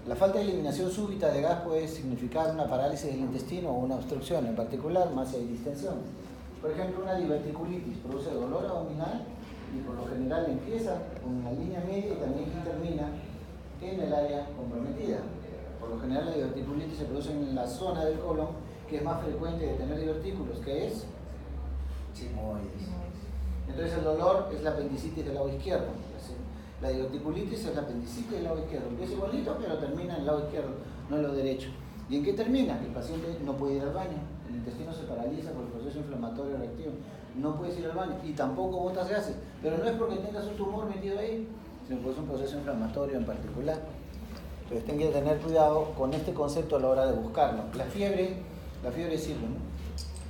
La falta de eliminación súbita de gas puede significar una parálisis del intestino o una obstrucción, en particular más si hay distensión. Por ejemplo, una diverticulitis produce dolor abdominal y por lo general empieza con la línea media y también termina en el área comprometida. Por lo general la diverticulitis se produce en la zona del colon, que es más frecuente de tener divertículos, que es sigmoides. Entonces el dolor es la apendicitis del lado izquierdo. La diverticulitis es la apendicitis del lado izquierdo, que es igualito, pero termina en el lado izquierdo, no en el lado derecho. ¿Y en qué termina? Que el paciente no puede ir al baño, el intestino se paraliza por el proceso inflamatorio reactivo, no puedes ir al baño y tampoco botas gases, pero no es porque tengas un tumor metido ahí, sino porque es un proceso inflamatorio en particular. Entonces tienen que tener cuidado con este concepto a la hora de buscarlo. La fiebre sirve, ¿no?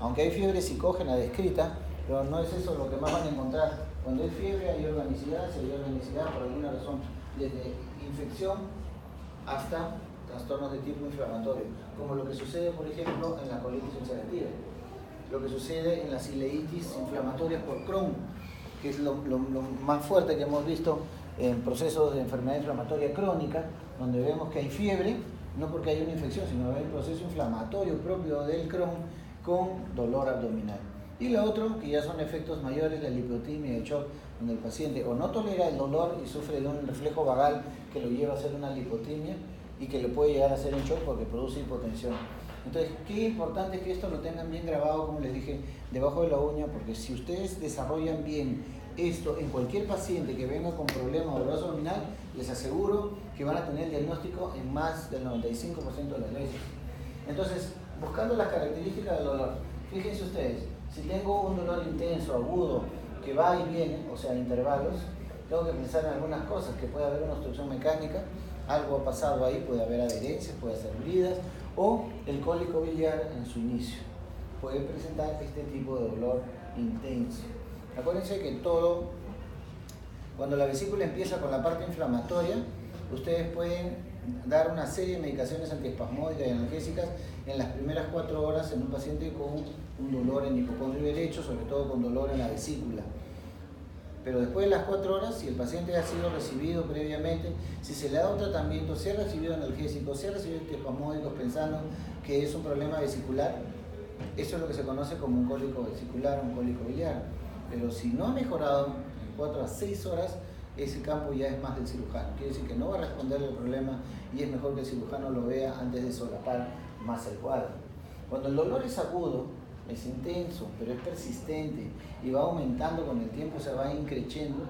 Aunque hay fiebre psicógena descrita, pero no es eso lo que más van a encontrar. Cuando hay fiebre hay organicidad, si hay organicidad por alguna razón, desde infección hasta trastornos de tipo inflamatorio, como lo que sucede, por ejemplo, en la colitis ulcerativa, lo que sucede en las ileitis inflamatorias por Crohn, que es lo más fuerte que hemos visto en procesos de enfermedad inflamatoria crónica, donde vemos que hay fiebre, no porque hay una infección, sino que hay un proceso inflamatorio propio del Crohn con dolor abdominal. Y lo otro, que ya son efectos mayores, la lipotimia y el shock, donde el paciente o no tolera el dolor y sufre de un reflejo vagal que lo lleva a hacer una lipotimia y que le puede llegar a hacer un shock porque produce hipotensión. Entonces, qué importante es que esto lo tengan bien grabado, como les dije, debajo de la uña, porque si ustedes desarrollan bien esto en cualquier paciente que venga con problemas de dolor abdominal, les aseguro que van a tener el diagnóstico en más del 95% de las veces. Entonces, buscando las características del dolor, fíjense ustedes, si tengo un dolor intenso, agudo, que va y viene, o sea, intervalos, tengo que pensar en algunas cosas, que puede haber una obstrucción mecánica, algo ha pasado ahí, puede haber adherencias, puede ser heridas, o el cólico biliar en su inicio. Puede presentar este tipo de dolor intenso. Acuérdense que cuando la vesícula empieza con la parte inflamatoria, ustedes pueden dar una serie de medicaciones antiespasmódicas y analgésicas en las primeras 4 horas en un paciente con un dolor en hipocondrio derecho, sobre todo con dolor en la vesícula. Pero después de las 4 horas, si el paciente ha sido recibido previamente, si se le da un tratamiento, si ha recibido analgésicos, si ha recibido antiespasmódicos pensando que es un problema vesicular, eso es lo que se conoce como un cólico vesicular, un cólico biliar. Pero si no ha mejorado en 4 a 6 horas, ese campo ya es más del cirujano. Quiere decir que no va a responder al problema y es mejor que el cirujano lo vea antes de solapar más el cuadro. Cuando el dolor es agudo, es intenso, pero es persistente y va aumentando con el tiempo, se va increciendo,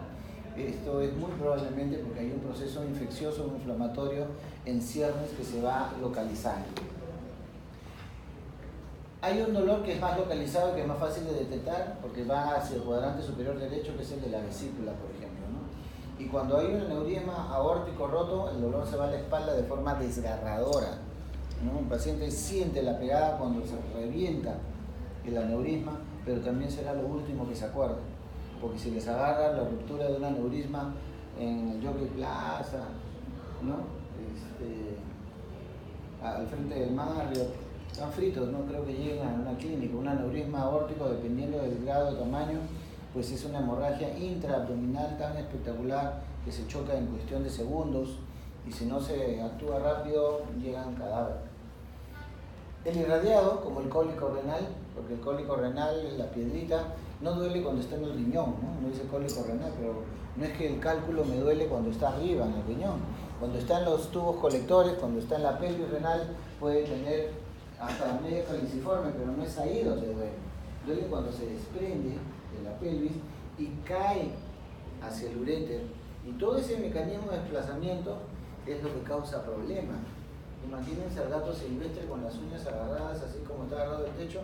esto es muy probablemente porque hay un proceso infeccioso o inflamatorio en ciernes que se va localizando. Hay un dolor que es más localizado y que es más fácil de detectar porque va hacia el cuadrante superior derecho, que es el de la vesícula, por ejemplo, ¿no? Y cuando hay un aneurisma aórtico roto, el dolor se va a la espalda de forma desgarradora, ¿no? El paciente siente la pegada cuando se revienta el aneurisma, pero también será lo último que se acuerde, porque si les agarra la ruptura de un aneurisma en el Jockey Plaza, ¿no? Al frente del Marriott, están fritos, no creo que lleguen a una clínica. Un aneurisma aórtico, dependiendo del grado de tamaño, pues es una hemorragia intraabdominal tan espectacular que se choca en cuestión de segundos y si no se actúa rápido llegan cadáveres. El irradiado, como el cólico renal, porque el cólico renal, la piedrita, no duele cuando está en el riñón, ¿no? No dice cólico renal, pero no es que el cálculo me duele cuando está arriba en el riñón. Cuando está en los tubos colectores, cuando está en la pelvis renal, puede tener hasta media caliciforme, pero no es ahí donde duele. Duele cuando se desprende de la pelvis y cae hacia el uréter. Y todo ese mecanismo de desplazamiento es lo que causa problemas. Imagínense al gato silvestre con las uñas agarradas, así como está agarrado el techo,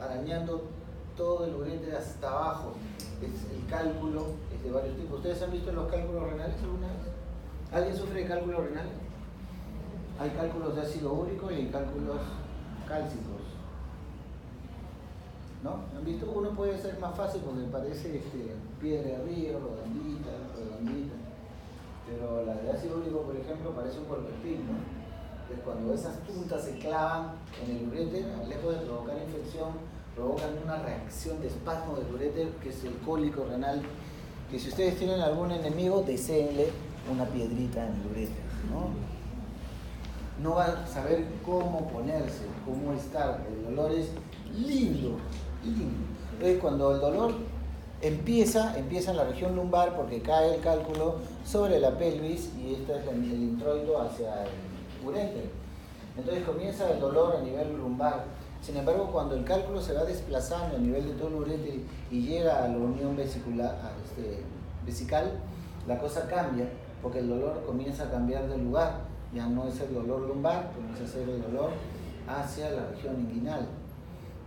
arañando todo el uréter hasta abajo. El cálculo es de varios tipos. ¿Ustedes han visto los cálculos renales alguna vez? ¿Alguien sufre de cálculos renales? Hay cálculos de ácido úrico y hay cálculos cálcicos. ¿no? ¿Han visto? Uno puede ser más fácil porque parece piedra de río, redondita, pero la de ácido úrico, por ejemplo, parece un puercoespín, ¿no? Entonces, cuando esas puntas se clavan en el uréter, lejos de provocar infección, provocan una reacción de espasmo del uréter, que es el cólico renal, que si ustedes tienen algún enemigo, deséenle una piedrita en el uréter, ¿no? No van a saber cómo ponerse, cómo estar. El dolor es lindo, lindo. Entonces, cuando el dolor empieza en la región lumbar porque cae el cálculo sobre la pelvis y este es el introito hacia el uréter. Entonces comienza el dolor a nivel lumbar. Sin embargo, cuando el cálculo se va desplazando a nivel de todo el uréter y llega a la unión vesicular, vesical, la cosa cambia porque el dolor comienza a cambiar de lugar. Ya no es el dolor lumbar, comienza a ser el dolor hacia la región inguinal.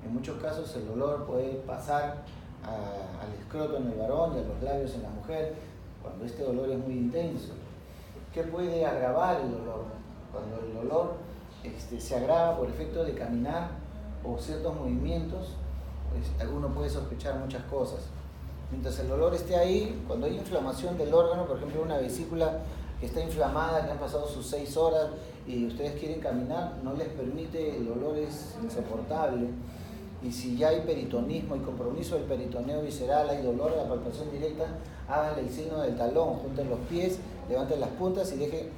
En muchos casos el dolor puede pasar al escroto en el varón y a los labios en la mujer, cuando este dolor es muy intenso. ¿Qué puede agravar el dolor? Cuando el dolor se agrava por efecto de caminar o ciertos movimientos, pues uno puede sospechar muchas cosas. Mientras el dolor esté ahí, cuando hay inflamación del órgano, por ejemplo una vesícula que está inflamada, que han pasado sus 6 horas y ustedes quieren caminar, no les permite, el dolor es insoportable. Y si ya hay peritonismo y compromiso del peritoneo visceral, hay dolor, la palpación directa, háganle el signo del talón, junten los pies, levanten las puntas y dejen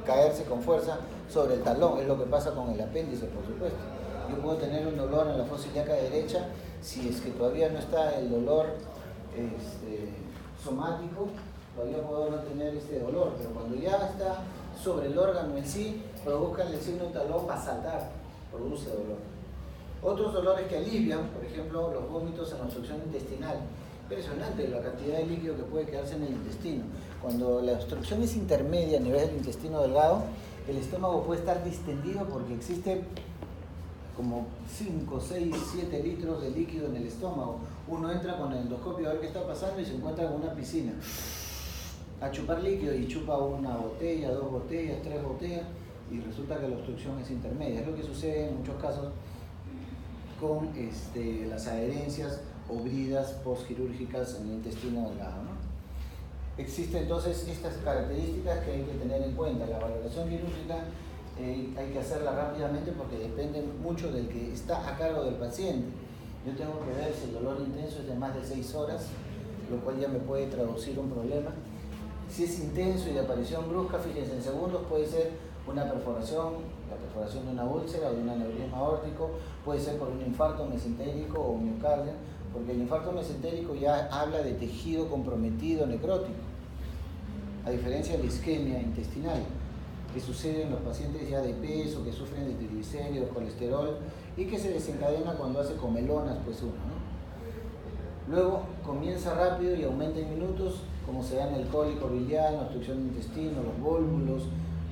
caerse con fuerza sobre el talón. Es lo que pasa con el apéndice, por supuesto. Yo puedo tener un dolor en la fosa ilíaca derecha, si es que todavía no está el dolor somático, todavía puedo no tener este dolor, pero cuando ya está sobre el órgano en sí, provoca el signo del talón para saltar, produce dolor. Otros dolores que alivian, por ejemplo, los vómitos en obstrucción intestinal. Impresionante la cantidad de líquido que puede quedarse en el intestino. Cuando la obstrucción es intermedia a nivel del intestino delgado, el estómago puede estar distendido porque existe como 5, 6, 7 litros de líquido en el estómago. Uno entra con el endoscopio a ver qué está pasando y se encuentra en una piscina a chupar líquido y chupa una botella, 2 botellas, 3 botellas y resulta que la obstrucción es intermedia. Es lo que sucede en muchos casos con las adherencias o bridas postquirúrgicas en el intestino delgado, ¿no? Existen entonces estas características que hay que tener en cuenta. La valoración quirúrgica hay que hacerla rápidamente porque depende mucho del que está a cargo del paciente. Yo tengo que ver si el dolor intenso es de más de 6 horas, lo cual ya me puede traducir un problema. Si es intenso y de aparición brusca, fíjense, en segundos puede ser una perforación, la perforación de una úlcera o de un aneurisma aórtico, puede ser por un infarto mesentérico o miocardio, porque el infarto mesentérico ya habla de tejido comprometido necrótico, a diferencia de la isquemia intestinal, que sucede en los pacientes ya de peso, que sufren de triglicéridos, colesterol, y que se desencadena cuando hace comelonas, pues uno, ¿no? Luego comienza rápido y aumenta en minutos, como se da en el cólico biliar, la obstrucción del intestino, los vólvulos,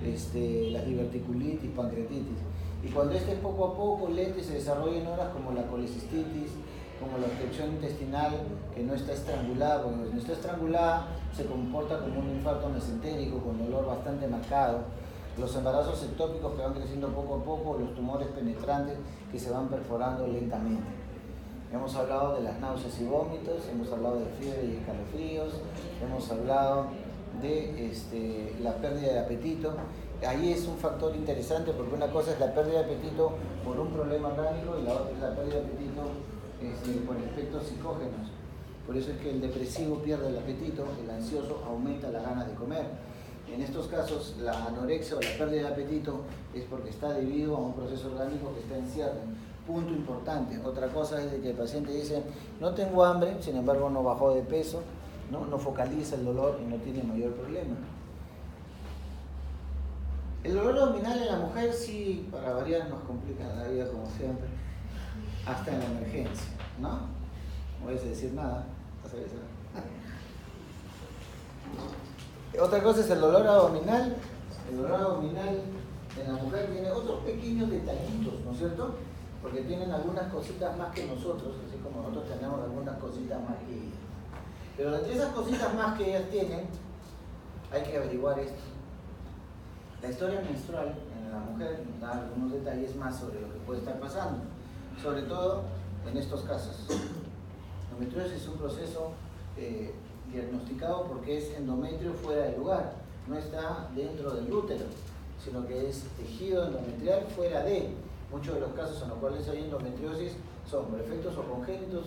las diverticulitis, pancreatitis. Y cuando es poco a poco, lento y se desarrolla en horas como la colecistitis, como la obstrucción intestinal que no está estrangulada, porque cuando está estrangulada se comporta como un infarto mesentérico con dolor bastante marcado. Los embarazos ectópicos que van creciendo poco a poco, los tumores penetrantes que se van perforando lentamente. Hemos hablado de las náuseas y vómitos, hemos hablado de fiebre y escalofríos, hemos hablado de la pérdida de apetito. Ahí es un factor interesante porque una cosa es la pérdida de apetito por un problema orgánico y la otra es la pérdida de apetito por efectos psicógenos. Por eso es que el depresivo pierde el apetito, el ansioso aumenta las ganas de comer. En estos casos, la anorexia o la pérdida de apetito es porque está debido a un proceso orgánico que está en cierre. Punto importante. Otra cosa es de que el paciente dice, no tengo hambre, sin embargo no bajó de peso, no focaliza el dolor y no tiene mayor problema. El dolor abdominal en la mujer sí, para variar, nos complica la vida como siempre, hasta en la emergencia, ¿no? No voy a decir nada, Otra cosa es el dolor abdominal. El dolor abdominal en la mujer tiene otros pequeños detallitos, ¿no es cierto? Porque tienen algunas cositas más que nosotros, así como nosotros tenemos algunas cositas más que ellas. Pero entre esas cositas más que ellas tienen, hay que averiguar esto. La historia menstrual en la mujer da algunos detalles más sobre lo que puede estar pasando. Sobre todo en estos casos. Endometriosis es un proceso diagnosticado porque es endometrio fuera de lugar, no está dentro del útero, sino que es tejido endometrial fuera de. Muchos de los casos en los cuales hay endometriosis son por efectos o congénitos,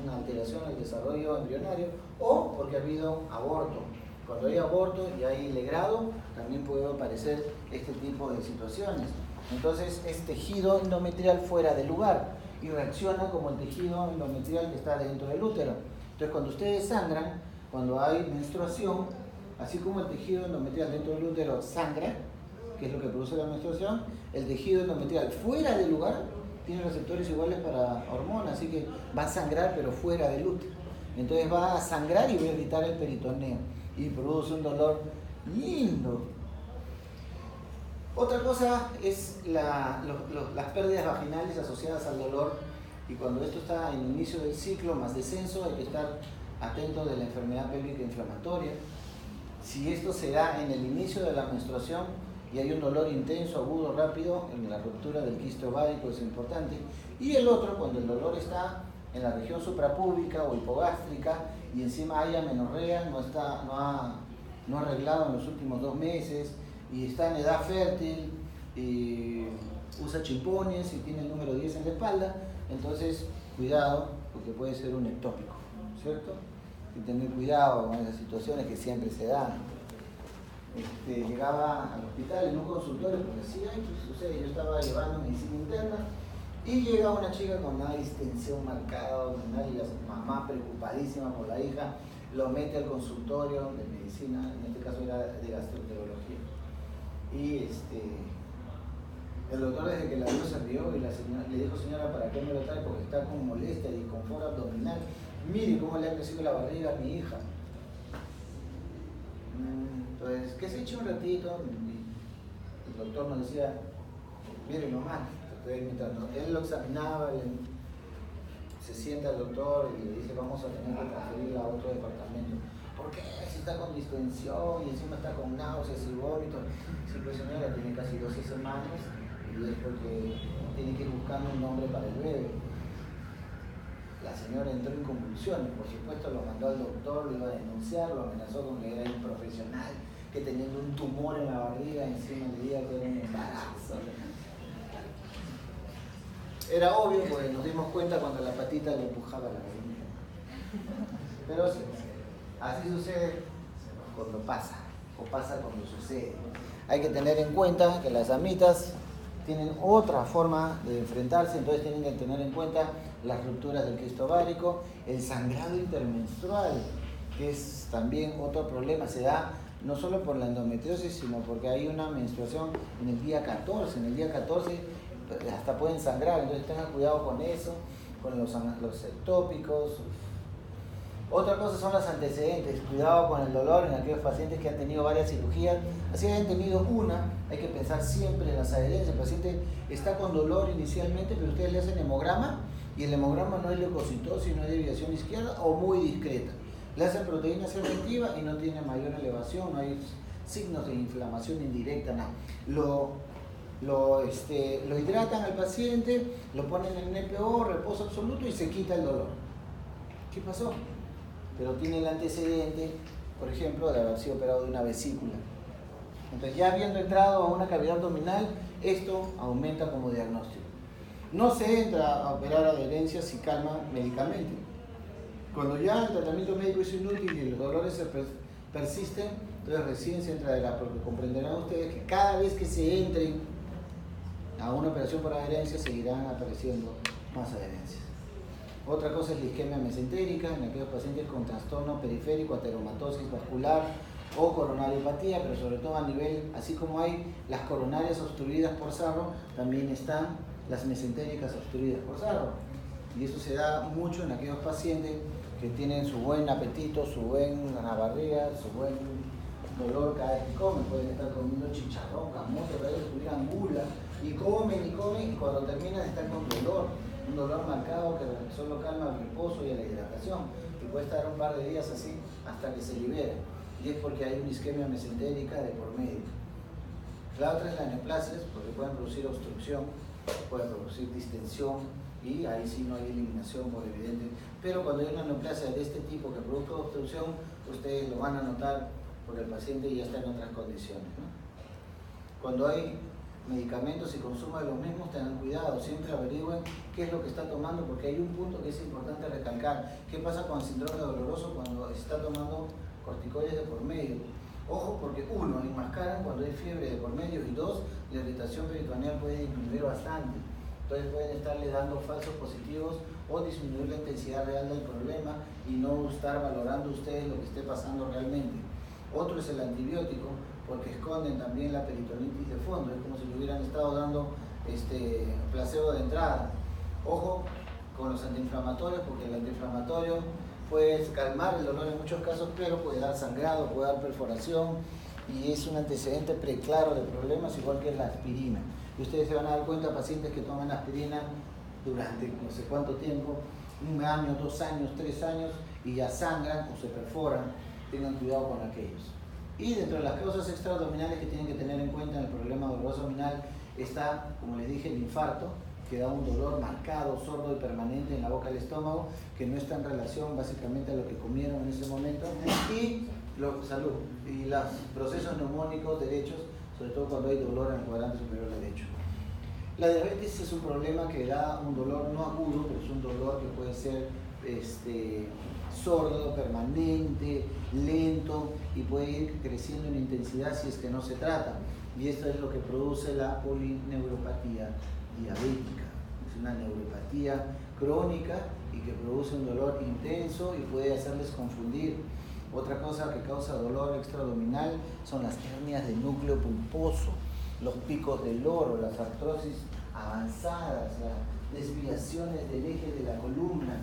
una alteración en el desarrollo embrionario, o porque ha habido aborto. Cuando hay aborto y hay legrado, también puede aparecer este tipo de situaciones. Entonces es tejido endometrial fuera de lugar y reacciona como el tejido endometrial que está dentro del útero. Entonces cuando ustedes sangran, cuando hay menstruación, así como el tejido endometrial dentro del útero sangra, que es lo que produce la menstruación, el tejido endometrial fuera del lugar tiene receptores iguales para hormonas, así que va a sangrar pero fuera del útero. Entonces va a sangrar y va a irritar el peritoneo y produce un dolor lindo. Otra cosa es las pérdidas vaginales asociadas al dolor, y cuando esto está en inicio del ciclo más descenso hay que estar atento de la enfermedad pélvica inflamatoria. Si esto se da en el inicio de la menstruación y hay un dolor intenso, agudo, rápido, en la ruptura del quiste ovárico es importante. Y el otro, cuando el dolor está en la región suprapúbica o hipogástrica y encima hay amenorrea, no ha arreglado en los últimos 2 meses y está en edad fértil y usa chimpones y tiene el número 10 en la espalda, entonces cuidado, porque puede ser un ectópico, ¿cierto? Y tener cuidado con esas situaciones que siempre se dan. Llegaba al hospital en un consultorio porque decía, ¿qué sucede? Yo estaba llevando medicina interna y llega una chica con una distensión marcada, y la mamá preocupadísima por la hija, lo mete al consultorio de medicina, en este caso era de gastroenterología. Y el doctor desde que la vio se rió y la señora, le dijo, señora, ¿para qué me lo trae? Porque está con molestia y confort abdominal. Mire cómo le ha crecido la barriga a mi hija. Entonces, que se eche un ratito, y el doctor nos decía, mire mamá, mientras él lo examinaba, se sienta el doctor y le dice, vamos a tener que transferirla a otro departamento. ¿Por qué? Si está con distensión y encima está con náuseas y vómitos. Sí, pues señora, tiene casi 12 semanas y es porque tiene que ir buscando un nombre para el bebé. La señora entró en convulsiones, por supuesto lo mandó al doctor, lo iba a denunciar, lo amenazó con que era improfesional, que teniendo un tumor en la barriga encima le diga que era un embarazo. Era obvio, porque nos dimos cuenta cuando la patita le empujaba la barriga. Pero sí, así sucede cuando pasa, o pasa cuando sucede. Hay que tener en cuenta que las amitas tienen otra forma de enfrentarse, entonces tienen que tener en cuenta las rupturas del quiste ovárico, el sangrado intermenstrual, que es también otro problema, se da no solo por la endometriosis, sino porque hay una menstruación en el día 14, en el día 14 hasta pueden sangrar, entonces tengan cuidado con eso, con los ectópicos. Otra cosa son los antecedentes, cuidado con el dolor en aquellos pacientes que han tenido varias cirugías, así hayan tenido una, hay que pensar siempre en las adherencias. El paciente está con dolor inicialmente, pero ustedes le hacen hemograma y el hemograma no hay leucocitosis, no hay desviación izquierda o muy discreta. Le hacen proteína C reactiva y no tiene mayor elevación, no hay signos de inflamación indirecta, nada. Lo hidratan al paciente, lo ponen en NPO, reposo absoluto y se quita el dolor. ¿Qué pasó? Pero tiene el antecedente, por ejemplo, de haber sido operado de una vesícula. Entonces, ya habiendo entrado a una cavidad abdominal, esto aumenta como diagnóstico. No se entra a operar adherencias si calma médicamente. Cuando ya el tratamiento médico es inútil y los dolores se persisten, entonces recién se entra de la, porque comprenderán ustedes que cada vez que se entren a una operación por adherencia seguirán apareciendo más adherencias. Otra cosa es la isquemia mesentérica en aquellos pacientes con trastorno periférico, ateromatosis vascular o coronariopatía, pero sobre todo a nivel, así como hay las coronarias obstruidas por sarro, también están las mesentéricas obstruidas por sarro. Y eso se da mucho en aquellos pacientes que tienen su buen apetito, su buena barriga, su buen dolor cada vez que comen. Pueden estar comiendo chicharrón, camote, para ellos tuvieran gula, y comen, y cuando terminan están con dolor. Un dolor marcado que solo calma el reposo y la hidratación, y puede estar un par de días así hasta que se libera, y es porque hay una isquemia mesentérica de por medio. La otra es la neoplasias, porque pueden producir obstrucción puede producir distensión y ahí sí no hay eliminación por evidente. Pero cuando hay una neoplasia de este tipo que produzca obstrucción, ustedes lo van a notar porque el paciente ya está en otras condiciones, ¿no? Cuando hay medicamentos y consumo de los mismos, tengan cuidado, siempre averigüen qué es lo que está tomando, porque hay un punto que es importante recalcar. ¿Qué pasa con el síndrome doloroso cuando está tomando corticoides de por medio? Ojo, porque uno, enmascaran cuando hay fiebre de por medio, y dos, la irritación peritoneal puede disminuir bastante. Entonces pueden estarle dando falsos positivos o disminuir la intensidad real del problema y no estar valorando ustedes lo que esté pasando realmente. Otro es el antibiótico, porque esconden también la peritonitis de fondo, es como si le hubieran estado dando placebo de entrada. Ojo con los antiinflamatorios, porque el antiinflamatorio puede calmar el dolor en muchos casos, pero puede dar sangrado, puede dar perforación y es un antecedente preclaro de problemas, igual que la aspirina. Y ustedes se van a dar cuenta, pacientes que toman aspirina durante no sé cuánto tiempo, 1 año, 2 años, 3 años, y ya sangran o se perforan. Tengan cuidado con aquellos. Y dentro de las causas extraabdominales que tienen que tener en cuenta en el problema doloroso abdominal está, como les dije, el infarto, que da un dolor marcado, sordo y permanente en la boca del estómago, que no está en relación básicamente a lo que comieron en ese momento, y salud, y los procesos neumónicos derechos, sobre todo cuando hay dolor en el cuadrante superior derecho. La diabetes es un problema que da un dolor no agudo, pero es un dolor que puede ser sordo, permanente, lento y puede ir creciendo en intensidad si es que no se trata. Y esto es lo que produce la polineuropatía diabética. Es una neuropatía crónica y que produce un dolor intenso y puede hacerles confundir. Otra cosa que causa dolor extraabdominal son las hernias del núcleo pulposo, los picos del loro, las artrosis avanzadas, las desviaciones del eje de la columna.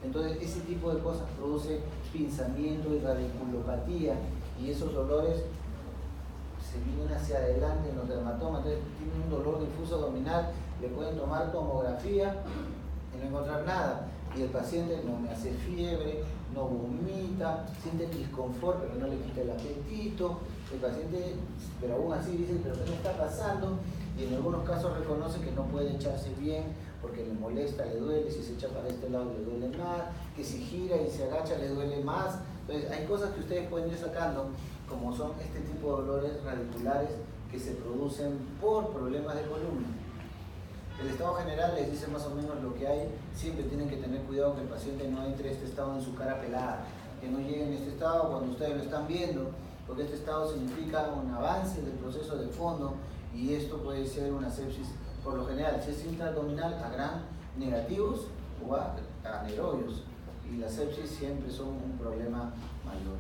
Entonces ese tipo de cosas produce pinzamiento y radiculopatía, y esos dolores se vienen hacia adelante en los dermatomas. Entonces tienen un dolor difuso abdominal, le pueden tomar tomografía y no encontrar nada, y el paciente no me hace fiebre, no vomita, siente disconfort pero no le quita el apetito, el paciente pero aún así dice pero ¿qué me está pasando? Y en algunos casos reconoce que no puede echarse bien porque le molesta, le duele, si se echa para este lado le duele más, que si gira y se agacha le duele más. Entonces hay cosas que ustedes pueden ir sacando, como son este tipo de dolores radiculares que se producen por problemas de columna. El estado general les dice más o menos lo que hay. Siempre tienen que tener cuidado que el paciente no entre este estado en su cara pelada, que no llegue en este estado cuando ustedes lo están viendo, porque este estado significa un avance del proceso de fondo y esto puede ser una sepsis por lo general, si es intraabdominal, a gram negativos o a anerobios, y las sepsis siempre son un problema mayor.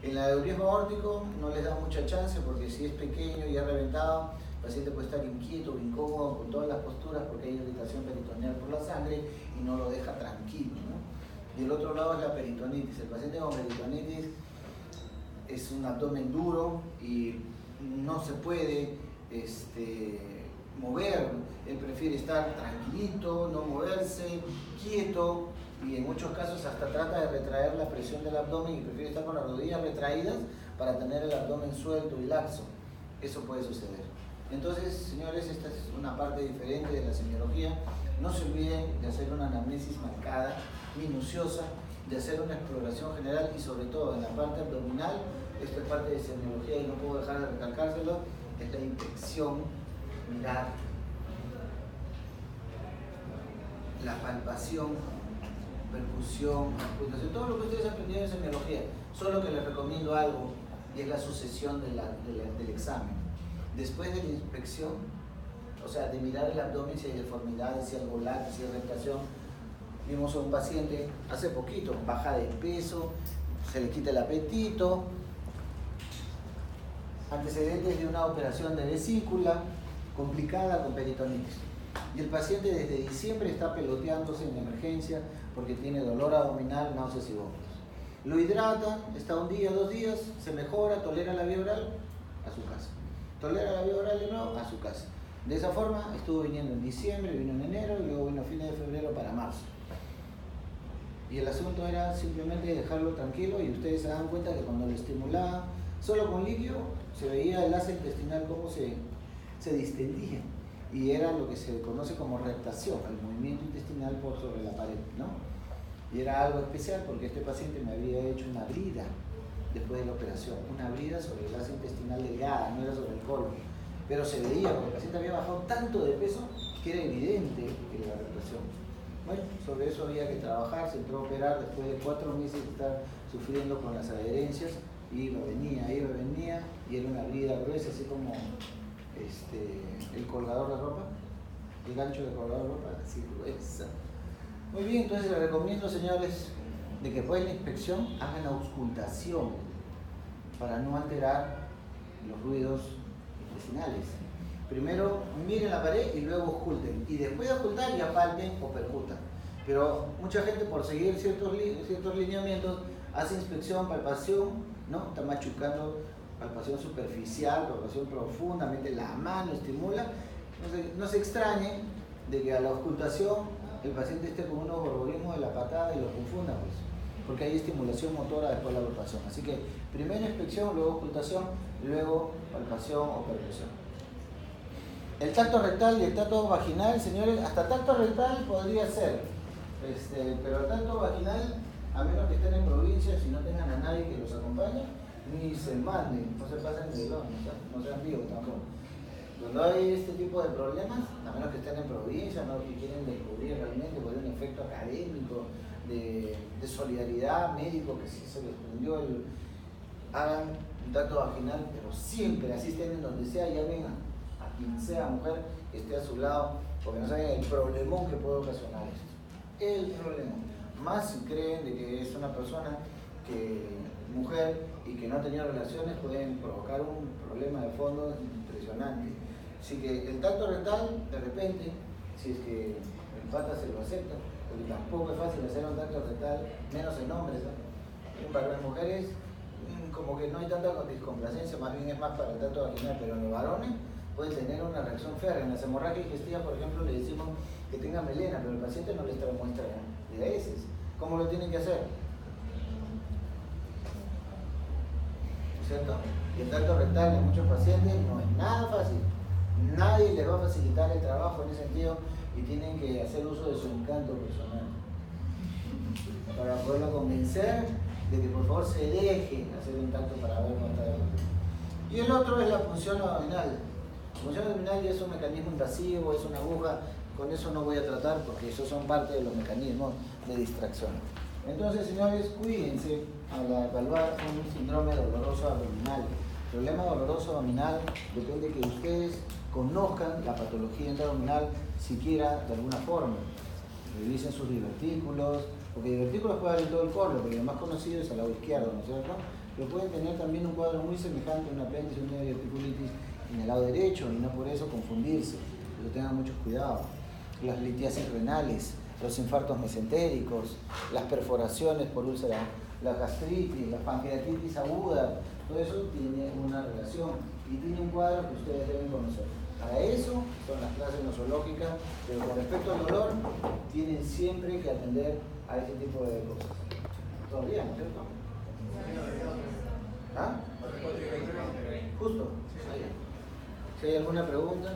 En la de riesgo aórtico no les da mucha chance porque si es pequeño y ha reventado, el paciente puede estar inquieto o incómodo con todas las posturas porque hay irritación peritoneal por la sangre y no lo deja tranquilo, ¿no? Y el otro lado es la peritonitis. El paciente con peritonitis es un abdomen duro y no se puede mover, él prefiere estar tranquilito, no moverse, quieto, y en muchos casos hasta trata de retraer la presión del abdomen y prefiere estar con las rodillas retraídas para tener el abdomen suelto y laxo. Eso puede suceder. Entonces, señores, esta es una parte diferente de la semiología. No se olviden de hacer una anamnesis marcada, minuciosa, de hacer una exploración general y sobre todo en la parte abdominal. Esta es parte de semiología y no puedo dejar de recalcárselo, es la inspección, mirar, la palpación, percusión, auscultación, todo lo que ustedes aprendieron en semiología. Solo que les recomiendo algo y es la sucesión del examen. Después de la inspección, o sea, de mirar el abdomen si hay deformidades, si hay algo lácteo, si hay rectación. Vimos a un paciente hace poquito, baja de peso, se le quita el apetito, antecedentes de una operación de vesícula complicada con peritonitis. Y el paciente desde diciembre está peloteándose en emergencia porque tiene dolor abdominal, náuseas y vómitos. Lo hidratan, está 1 día, 2 días, se mejora, tolera la vía oral, a su casa. Tolera la vía oral de nuevo, a su casa. De esa forma estuvo viniendo en diciembre, vino en enero y luego vino a fines de febrero para marzo. Y el asunto era simplemente dejarlo tranquilo y ustedes se dan cuenta que cuando lo estimulaba solo con líquido se veía el asa intestinal cómo se distendía. y era lo que se conoce como rectación, el movimiento intestinal por sobre la pared, ¿no? Y era algo especial porque este paciente me había hecho una brida después de la operación, una brida sobre el asa intestinal delgada, no era sobre el colon, pero se veía porque el paciente había bajado tanto de peso que era evidente que era la rectación. Bueno, sobre eso había que trabajar, se entró a operar después de 4 meses de estar sufriendo con las adherencias, iba, venía, y era una brida gruesa, así como el colgador de ropa, el gancho de colgador de ropa, así gruesa. Muy bien, entonces les recomiendo, señores, de que después de la inspección hagan auscultación para no alterar los ruidos intestinales. Primero miren la pared y luego ausculten, y después de auscultar ya palpen o percutan. Pero mucha gente, por seguir ciertos lineamientos, hace inspección, palpación, ¿no? Está machucando, palpación superficial, palpación profunda, mete la mano, estimula. No se extrañen de que a la auscultación el paciente esté con unos borborismos de la patada y lo confunda, pues, porque hay estimulación motora después de la palpación. Así que primero inspección, luego auscultación, luego palpación o percusión. El tacto rectal y el tacto vaginal, señores, hasta tacto rectal podría ser, pero el tacto vaginal, a menos que estén en provincias y no tengan a nadie que los acompañe, ni se manden, no se pasen de los, no sean vivos tampoco. Cuando hay este tipo de problemas, a menos que estén en provincia, ¿no? Que quieren descubrir realmente por un efecto académico, de solidaridad médico, que si se les prendió hagan un tacto vaginal, pero siempre, así estén en donde sea, llamen a quien sea mujer que esté a su lado, porque no saben el problemón que puede ocasionar esto. El problema. Más si creen de que es una persona mujer y que no ha tenido relaciones, pueden provocar un problema de fondo impresionante. Así que el tacto rectal, de repente, si es que el pata se lo acepta, porque tampoco es fácil hacer un tacto rectal, menos en hombres, ¿no? Para las mujeres, como que no hay tanta descomplacencia, más bien es más para el tacto vaginal, pero en los varones pueden tener una reacción férrea. En las hemorragias digestivas, por ejemplo, le decimos que tenga melena, pero el paciente no les trae muestra de heces. ¿Cómo lo tienen que hacer? ¿Cierto? Y el tacto rectal en muchos pacientes no es nada fácil. Nadie les va a facilitar el trabajo en ese sentido y tienen que hacer uso de su encanto personal para poderlo convencer de que por favor se dejen hacer un tacto para ver cómo está de vuelta. Y el otro es la punción abdominal. La punción abdominal ya es un mecanismo invasivo, es una aguja, con eso no voy a tratar porque esos son parte de los mecanismos de distracción. Entonces, señores, cuídense al evaluar un síndrome doloroso abdominal. El problema doloroso abdominal depende de que ustedes conozcan la patología abdominal siquiera de alguna forma. Revisen sus divertículos, porque divertículos puede haber en todo el colon, pero el más conocido es al lado izquierdo, ¿no es cierto? Pero pueden tener también un cuadro muy semejante a un apéndice, una diverticulitis en el lado derecho, y no por eso confundirse, pero tengan mucho cuidado. Las litiasis renales, los infartos mesentéricos, las perforaciones por úlcera, la gastritis, la pancreatitis aguda, todo eso tiene una relación y tiene un cuadro que ustedes deben conocer. Para eso son las clases nosológicas, pero con respecto al dolor, tienen siempre que atender a ese tipo de cosas. ¿Todavía, no es cierto? ¿Ah? Justo. Si hay alguna pregunta.